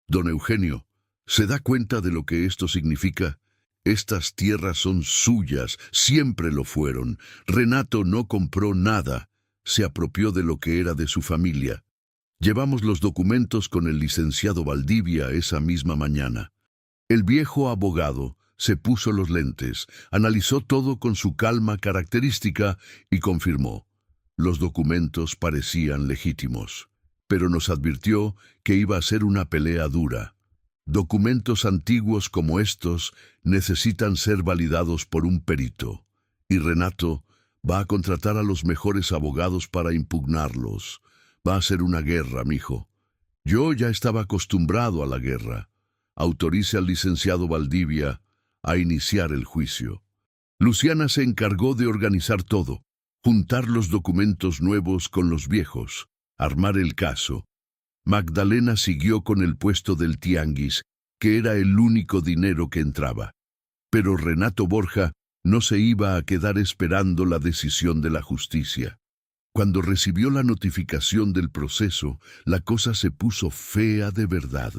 Don Eugenio, ¿se da cuenta de lo que esto significa? Estas tierras son suyas, siempre lo fueron. Renato no compró nada, se apropió de lo que era de su familia. Llevamos los documentos con el licenciado Valdivia esa misma mañana. El viejo abogado se puso los lentes, analizó todo con su calma característica y confirmó. Los documentos parecían legítimos, pero nos advirtió que iba a ser una pelea dura. Documentos antiguos como estos necesitan ser validados por un perito, y Renato va a contratar a los mejores abogados para impugnarlos. Va a ser una guerra, mijo. Yo ya estaba acostumbrado a la guerra. Autorice al licenciado Valdivia a iniciar el juicio. Luciana se encargó de organizar todo, juntar los documentos nuevos con los viejos, armar el caso. Magdalena siguió con el puesto del tianguis, que era el único dinero que entraba. Pero Renato Borja no se iba a quedar esperando la decisión de la justicia. Cuando recibió la notificación del proceso, la cosa se puso fea de verdad.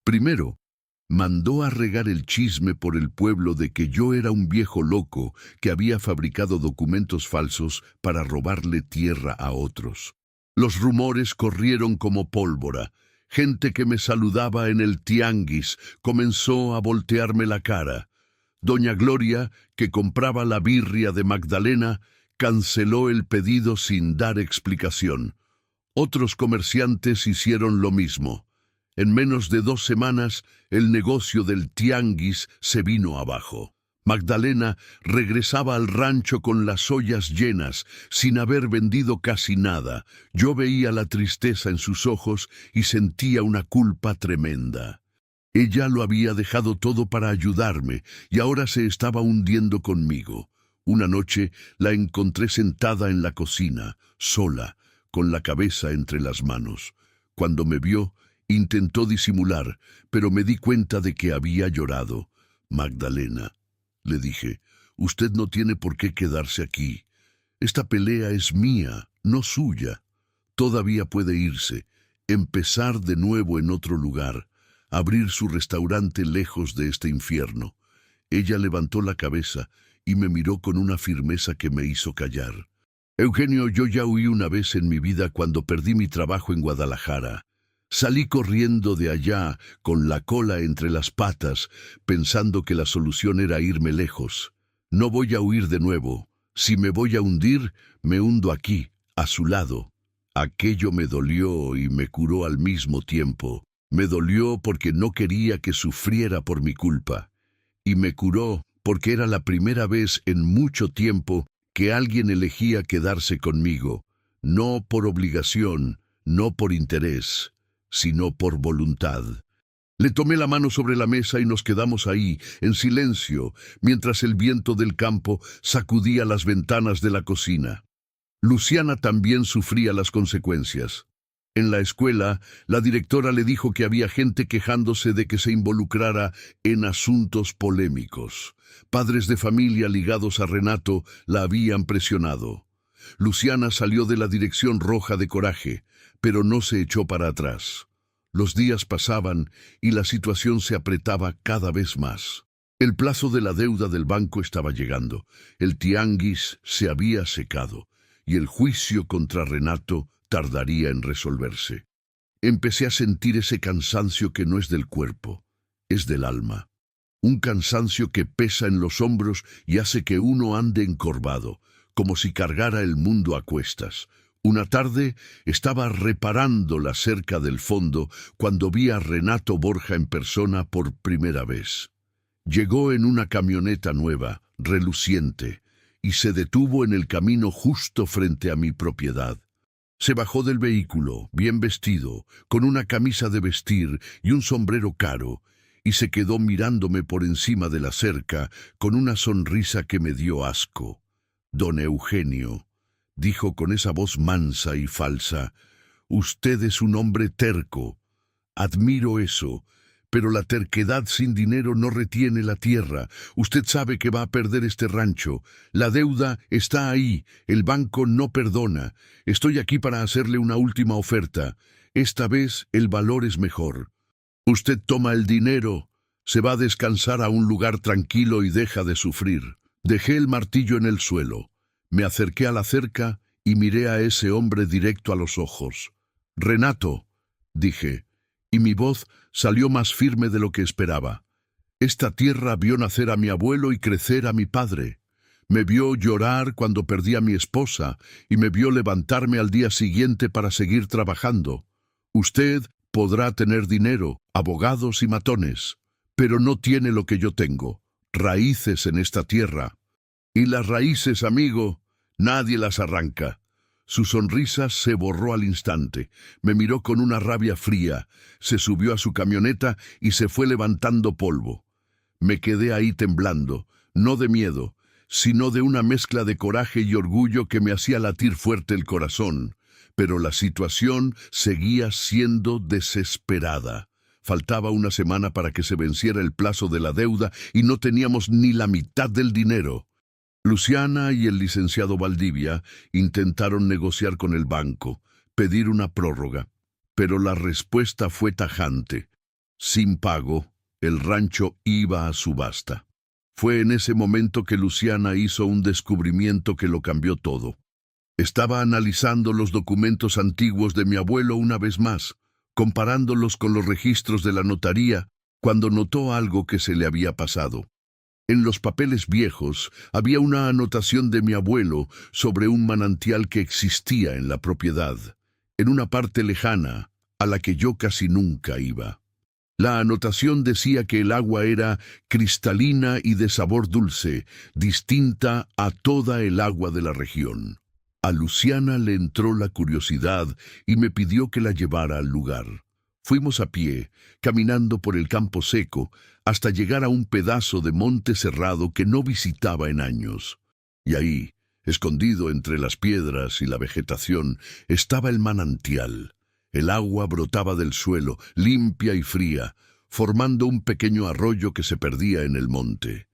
Primero, mandó a regar el chisme por el pueblo de que yo era un viejo loco que había fabricado documentos falsos para robarle tierra a otros. Los rumores corrieron como pólvora. Gente que me saludaba en el tianguis comenzó a voltearme la cara. Doña Gloria, que compraba la birria de Magdalena, canceló el pedido sin dar explicación. Otros comerciantes hicieron lo mismo. En menos de 2 semanas, el negocio del tianguis se vino abajo. Magdalena regresaba al rancho con las ollas llenas, sin haber vendido casi nada. Yo veía la tristeza en sus ojos y sentía una culpa tremenda. Ella lo había dejado todo para ayudarme y ahora se estaba hundiendo conmigo. Una noche la encontré sentada en la cocina, sola, con la cabeza entre las manos. Cuando me vio, intentó disimular, pero me di cuenta de que había llorado. Magdalena, le dije, usted no tiene por qué quedarse aquí. Esta pelea es mía, no suya. Todavía puede irse, empezar de nuevo en otro lugar, abrir su restaurante lejos de este infierno. Ella levantó la cabeza y me miró con una firmeza que me hizo callar. Eugenio, yo ya huí una vez en mi vida cuando perdí mi trabajo en Guadalajara. Salí corriendo de allá, con la cola entre las patas, pensando que la solución era irme lejos. No voy a huir de nuevo. Si me voy a hundir, me hundo aquí, a su lado. Aquello me dolió y me curó al mismo tiempo. Me dolió porque no quería que sufriera por mi culpa. Y me curó porque era la primera vez en mucho tiempo que alguien elegía quedarse conmigo, no por obligación, no por interés, sino por voluntad. Le tomé la mano sobre la mesa y nos quedamos ahí, en silencio, mientras el viento del campo sacudía las ventanas de la cocina. Luciana también sufría las consecuencias. En la escuela, la directora le dijo que había gente quejándose de que se involucrara en asuntos polémicos. Padres de familia ligados a Renato la habían presionado. Luciana salió de la dirección roja de coraje, pero no se echó para atrás. Los días pasaban y la situación se apretaba cada vez más. El plazo de la deuda del banco estaba llegando, el tianguis se había secado y el juicio contra Renato tardaría en resolverse. Empecé a sentir ese cansancio que no es del cuerpo, es del alma. Un cansancio que pesa en los hombros y hace que uno ande encorvado, como si cargara el mundo a cuestas. Una tarde estaba reparando la cerca del fondo cuando vi a Renato Borja en persona por primera vez. Llegó en una camioneta nueva, reluciente, y se detuvo en el camino justo frente a mi propiedad. Se bajó del vehículo, bien vestido, con una camisa de vestir y un sombrero caro, y se quedó mirándome por encima de la cerca con una sonrisa que me dio asco. «Don Eugenio», dijo con esa voz mansa y falsa, «usted es un hombre terco. Admiro eso, pero la terquedad sin dinero no retiene la tierra. Usted sabe que va a perder este rancho. La deuda está ahí, el banco no perdona. Estoy aquí para hacerle una última oferta. Esta vez el valor es mejor. Usted toma el dinero, se va a descansar a un lugar tranquilo y deja de sufrir». Dejé el martillo en el suelo. Me acerqué a la cerca y miré a ese hombre directo a los ojos. «Renato», dije, y mi voz salió más firme de lo que esperaba. «Esta tierra vio nacer a mi abuelo y crecer a mi padre. Me vio llorar cuando perdí a mi esposa y me vio levantarme al día siguiente para seguir trabajando. Usted podrá tener dinero, abogados y matones, pero no tiene lo que yo tengo, raíces en esta tierra. Y las raíces, amigo, nadie las arranca». Su sonrisa se borró al instante. Me miró con una rabia fría, se subió a su camioneta y se fue levantando polvo. Me quedé ahí temblando, no de miedo, sino de una mezcla de coraje y orgullo que me hacía latir fuerte el corazón. Pero la situación seguía siendo desesperada. Faltaba una semana para que se venciera el plazo de la deuda y no teníamos ni la mitad del dinero. Luciana y el licenciado Valdivia intentaron negociar con el banco, pedir una prórroga, pero la respuesta fue tajante. Sin pago, el rancho iba a subasta. Fue en ese momento que Luciana hizo un descubrimiento que lo cambió todo. Estaba analizando los documentos antiguos de mi abuelo una vez más, comparándolos con los registros de la notaría, cuando notó algo que se le había pasado. En los papeles viejos había una anotación de mi abuelo sobre un manantial que existía en la propiedad, en una parte lejana, a la que yo casi nunca iba. La anotación decía que el agua era cristalina y de sabor dulce, distinta a toda el agua de la región. A Luciana le entró la curiosidad y me pidió que la llevara al lugar. Fuimos a pie, caminando por el campo seco, hasta llegar a un pedazo de monte cerrado que no visitaba en años. Y ahí, escondido entre las piedras y la vegetación, estaba el manantial. El agua brotaba del suelo, limpia y fría, formando un pequeño arroyo que se perdía en el monte.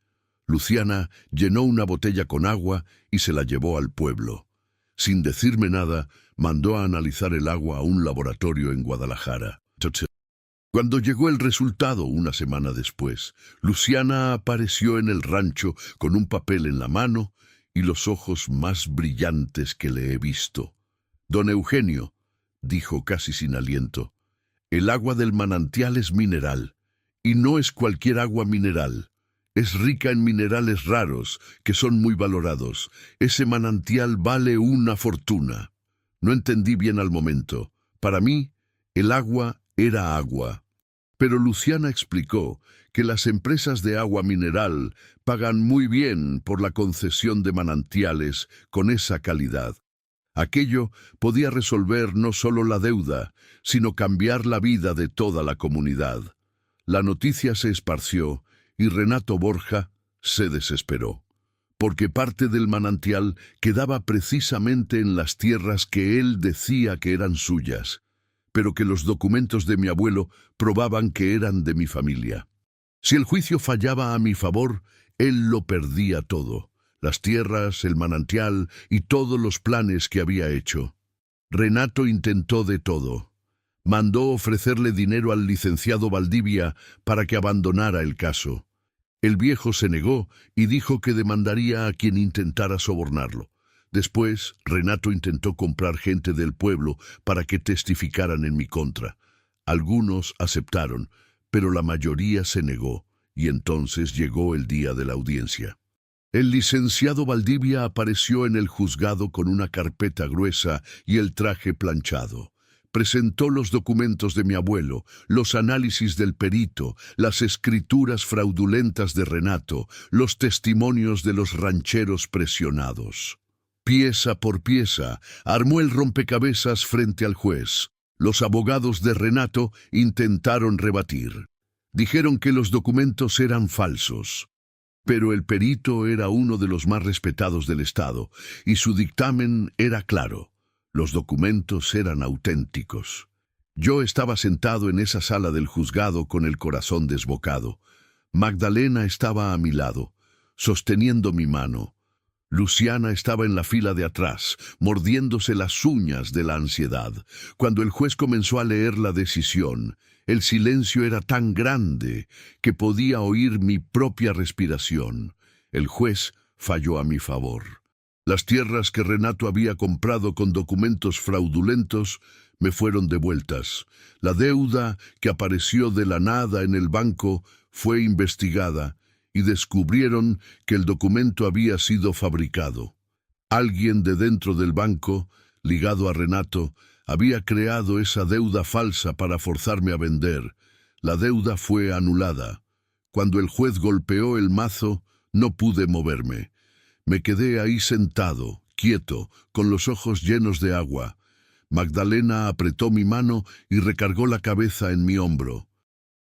Luciana llenó una botella con agua y se la llevó al pueblo. Sin decirme nada, mandó a analizar el agua a un laboratorio en Guadalajara. Cuando llegó el resultado una semana después, Luciana apareció en el rancho con un papel en la mano y los ojos más brillantes que le he visto. «Don Eugenio», dijo casi sin aliento, «el agua del manantial es mineral, y no es cualquier agua mineral. Es rica en minerales raros, que son muy valorados. Ese manantial vale una fortuna». No entendí bien al momento. Para mí, el agua era agua. Pero Luciana explicó que las empresas de agua mineral pagan muy bien por la concesión de manantiales con esa calidad. Aquello podía resolver no solo la deuda, sino cambiar la vida de toda la comunidad. La noticia se esparció y Renato Borja se desesperó, porque parte del manantial quedaba precisamente en las tierras que él decía que eran suyas, pero que los documentos de mi abuelo probaban que eran de mi familia. Si el juicio fallaba a mi favor, él lo perdía todo, las tierras, el manantial y todos los planes que había hecho. Renato intentó de todo. Mandó ofrecerle dinero al licenciado Valdivia para que abandonara el caso. El viejo se negó y dijo que demandaría a quien intentara sobornarlo. Después, Renato intentó comprar gente del pueblo para que testificaran en mi contra. Algunos aceptaron, pero la mayoría se negó, y entonces llegó el día de la audiencia. El licenciado Valdivia apareció en el juzgado con una carpeta gruesa y el traje planchado. Presentó los documentos de mi abuelo, los análisis del perito, las escrituras fraudulentas de Renato, los testimonios de los rancheros presionados. Pieza por pieza, armó el rompecabezas frente al juez. Los abogados de Renato intentaron rebatir. Dijeron que los documentos eran falsos. Pero el perito era uno de los más respetados del Estado, y su dictamen era claro. Los documentos eran auténticos. Yo estaba sentado en esa sala del juzgado con el corazón desbocado. Magdalena estaba a mi lado, sosteniendo mi mano. Luciana estaba en la fila de atrás, mordiéndose las uñas de la ansiedad. Cuando el juez comenzó a leer la decisión, el silencio era tan grande que podía oír mi propia respiración. El juez falló a mi favor. Las tierras que Renato había comprado con documentos fraudulentos me fueron devueltas. La deuda que apareció de la nada en el banco fue investigada y descubrieron que el documento había sido fabricado. Alguien de dentro del banco, ligado a Renato, había creado esa deuda falsa para forzarme a vender. La deuda fue anulada. Cuando el juez golpeó el mazo, no pude moverme. Me quedé ahí sentado, quieto, con los ojos llenos de agua. Magdalena apretó mi mano y recargó la cabeza en mi hombro.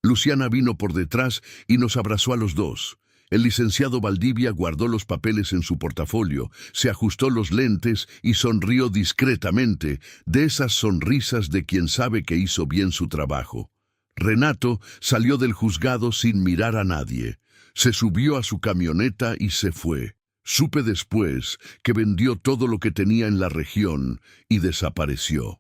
Luciana vino por detrás y nos abrazó a los dos. El licenciado Valdivia guardó los papeles en su portafolio, se ajustó los lentes y sonrió discretamente, de esas sonrisas de quien sabe que hizo bien su trabajo. Renato salió del juzgado sin mirar a nadie. Se subió a su camioneta y se fue. Supe después que vendió todo lo que tenía en la región y desapareció.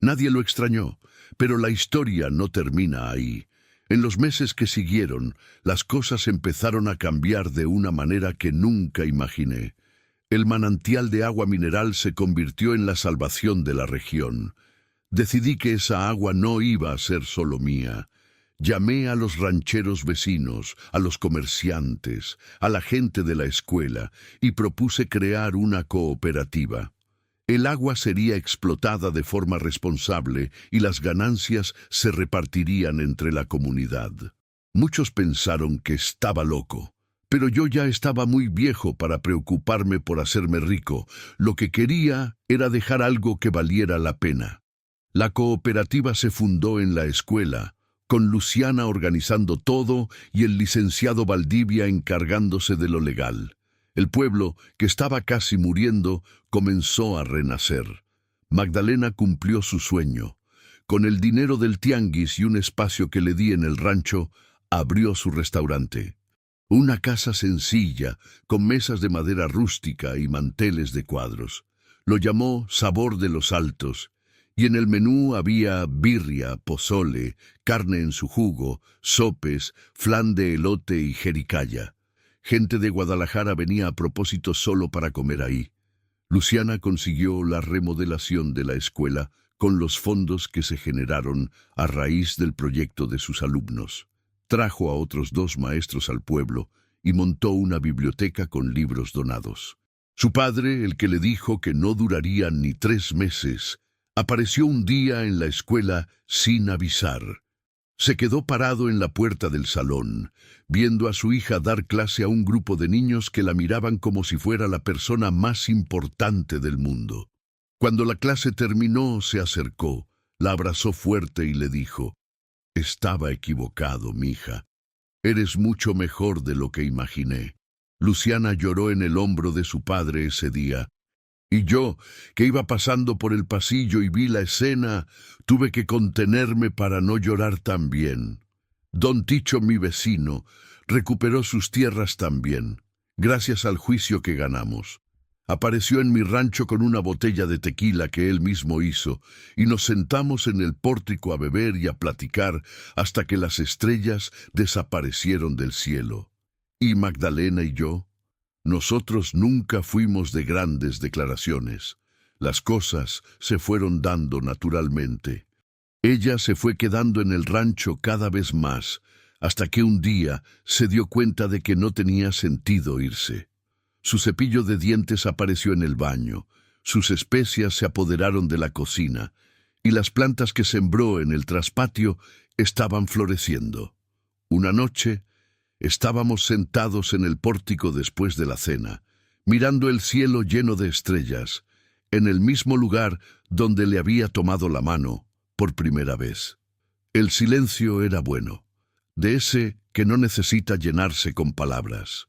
Nadie lo extrañó, pero la historia no termina ahí. En los meses que siguieron, las cosas empezaron a cambiar de una manera que nunca imaginé. El manantial de agua mineral se convirtió en la salvación de la región. Decidí que esa agua no iba a ser solo mía. Llamé a los rancheros vecinos, a los comerciantes, a la gente de la escuela y propuse crear una cooperativa. El agua sería explotada de forma responsable y las ganancias se repartirían entre la comunidad. Muchos pensaron que estaba loco, pero yo ya estaba muy viejo para preocuparme por hacerme rico. Lo que quería era dejar algo que valiera la pena. La cooperativa se fundó en la escuela, con Luciana organizando todo y el licenciado Valdivia encargándose de lo legal. El pueblo, que estaba casi muriendo, comenzó a renacer. Magdalena cumplió su sueño. Con el dinero del tianguis y un espacio que le di en el rancho, abrió su restaurante. Una casa sencilla, con mesas de madera rústica y manteles de cuadros. Lo llamó Sabor de los Altos, y en el menú había birria, pozole, carne en su jugo, sopes, flan de elote y jericaya. Gente de Guadalajara venía a propósito solo para comer ahí. Luciana consiguió la remodelación de la escuela con los fondos que se generaron a raíz del proyecto de sus alumnos. Trajo a otros 2 maestros al pueblo y montó una biblioteca con libros donados. Su padre, el que le dijo que no duraría ni 3 meses, apareció un día en la escuela sin avisar. Se quedó parado en la puerta del salón, viendo a su hija dar clase a un grupo de niños que la miraban como si fuera la persona más importante del mundo. Cuando la clase terminó, se acercó, la abrazó fuerte y le dijo: «Estaba equivocado, mija. Eres mucho mejor de lo que imaginé». Luciana lloró en el hombro de su padre ese día. Y yo, que iba pasando por el pasillo y vi la escena, tuve que contenerme para no llorar también. Don Ticho, mi vecino, recuperó sus tierras también, gracias al juicio que ganamos. Apareció en mi rancho con una botella de tequila que él mismo hizo, y nos sentamos en el pórtico a beber y a platicar hasta que las estrellas desaparecieron del cielo. Y Magdalena y yo, nosotros nunca fuimos de grandes declaraciones. Las cosas se fueron dando naturalmente. Ella se fue quedando en el rancho cada vez más, hasta que un día se dio cuenta de que no tenía sentido irse. Su cepillo de dientes apareció en el baño, sus especias se apoderaron de la cocina, y las plantas que sembró en el traspatio estaban floreciendo. Una noche, estábamos sentados en el pórtico después de la cena, mirando el cielo lleno de estrellas, en el mismo lugar donde le había tomado la mano por primera vez. El silencio era bueno, de ese que no necesita llenarse con palabras.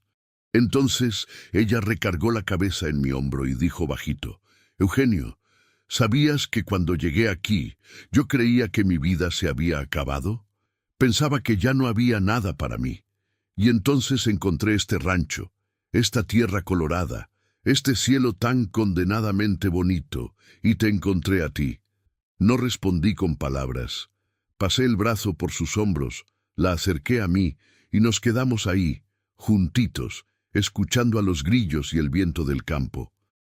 Entonces ella recargó la cabeza en mi hombro y dijo bajito: «Eugenio, ¿sabías que cuando llegué aquí yo creía que mi vida se había acabado? Pensaba que ya no había nada para mí. Y entonces encontré este rancho, esta tierra colorada, este cielo tan condenadamente bonito, y te encontré a ti». No respondí con palabras. Pasé el brazo por sus hombros, la acerqué a mí, y nos quedamos ahí, juntitos, escuchando a los grillos y el viento del campo.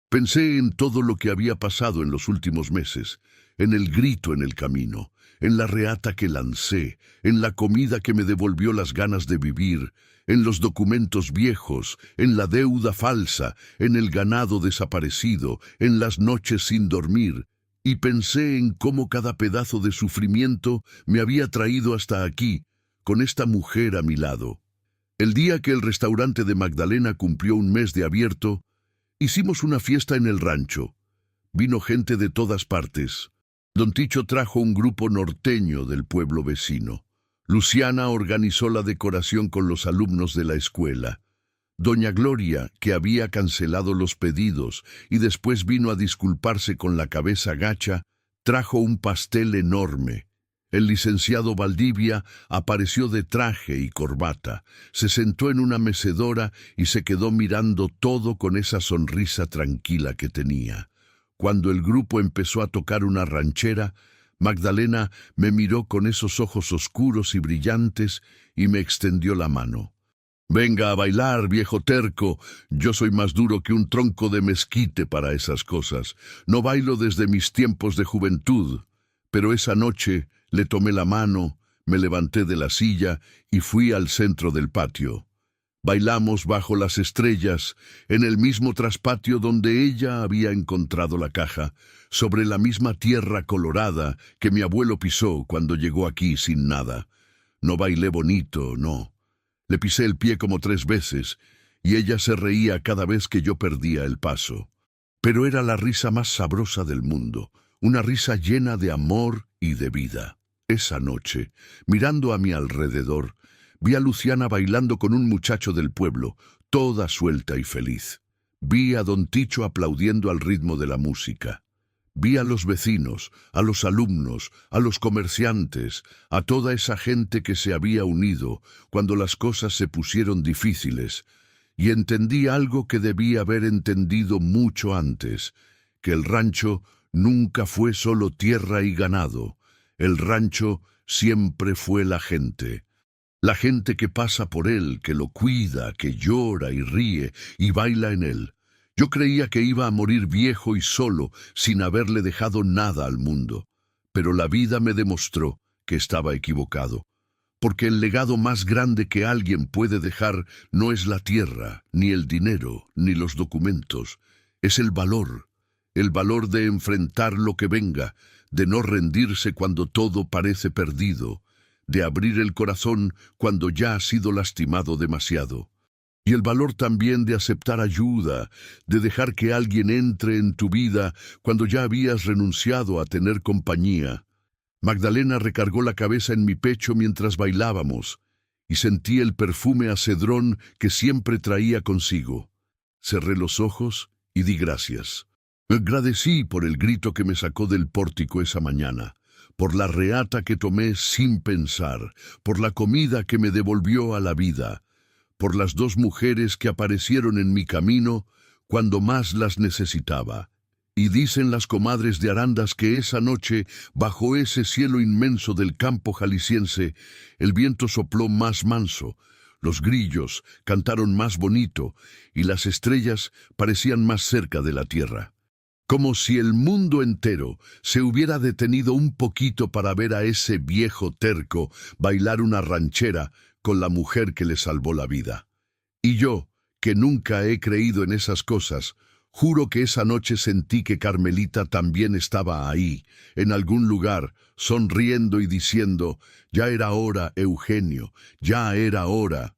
Pensé en todo lo que había pasado en los últimos meses, en el grito en el camino, en la reata que lancé, en la comida que me devolvió las ganas de vivir, en los documentos viejos, en la deuda falsa, en el ganado desaparecido, en las noches sin dormir, y pensé en cómo cada pedazo de sufrimiento me había traído hasta aquí, con esta mujer a mi lado. El día que el restaurante de Magdalena cumplió un mes de abierto, hicimos una fiesta en el rancho. Vino gente de todas partes. Don Ticho trajo un grupo norteño del pueblo vecino. Luciana organizó la decoración con los alumnos de la escuela. Doña Gloria, que había cancelado los pedidos y después vino a disculparse con la cabeza gacha, trajo un pastel enorme. El licenciado Valdivia apareció de traje y corbata, se sentó en una mecedora y se quedó mirando todo con esa sonrisa tranquila que tenía. Cuando el grupo empezó a tocar una ranchera, Magdalena me miró con esos ojos oscuros y brillantes y me extendió la mano. «Venga a bailar, viejo terco. Yo soy más duro que un tronco de mezquite para esas cosas. No bailo desde mis tiempos de juventud». Pero esa noche le tomé la mano, me levanté de la silla y fui al centro del patio. Bailamos bajo las estrellas, en el mismo traspatio donde ella había encontrado la caja, sobre la misma tierra colorada que mi abuelo pisó cuando llegó aquí sin nada. No bailé bonito, no. Le pisé el pie como 3 veces, y ella se reía cada vez que yo perdía el paso. Pero era la risa más sabrosa del mundo, una risa llena de amor y de vida. Esa noche, mirando a mi alrededor, vi a Luciana bailando con un muchacho del pueblo, toda suelta y feliz. Vi a don Ticho aplaudiendo al ritmo de la música. Vi a los vecinos, a los alumnos, a los comerciantes, a toda esa gente que se había unido cuando las cosas se pusieron difíciles, y entendí algo que debí haber entendido mucho antes, que el rancho nunca fue solo tierra y ganado. El rancho siempre fue la gente que pasa por él, que lo cuida, que llora y ríe y baila en él. Yo creía que iba a morir viejo y solo, sin haberle dejado nada al mundo. Pero la vida me demostró que estaba equivocado, porque el legado más grande que alguien puede dejar no es la tierra, ni el dinero, ni los documentos. Es el valor de enfrentar lo que venga, de no rendirse cuando todo parece perdido, de abrir el corazón cuando ya ha sido lastimado demasiado. Y el valor también de aceptar ayuda, de dejar que alguien entre en tu vida cuando ya habías renunciado a tener compañía. Magdalena recargó la cabeza en mi pecho mientras bailábamos, y sentí el perfume a cedrón que siempre traía consigo. Cerré los ojos y di gracias. Agradecí por el grito que me sacó del pórtico esa mañana, por la reata que tomé sin pensar, por la comida que me devolvió a la vida, por las 2 mujeres que aparecieron en mi camino cuando más las necesitaba. Y dicen las comadres de Arandas que esa noche, bajo ese cielo inmenso del campo jalisciense, el viento sopló más manso, los grillos cantaron más bonito y las estrellas parecían más cerca de la tierra. Como si el mundo entero se hubiera detenido un poquito para ver a ese viejo terco bailar una ranchera con la mujer que le salvó la vida. Y yo, que nunca he creído en esas cosas, juro que esa noche sentí que Carmelita también estaba ahí, en algún lugar, sonriendo y diciendo, «Ya era hora, Eugenio, ya era hora».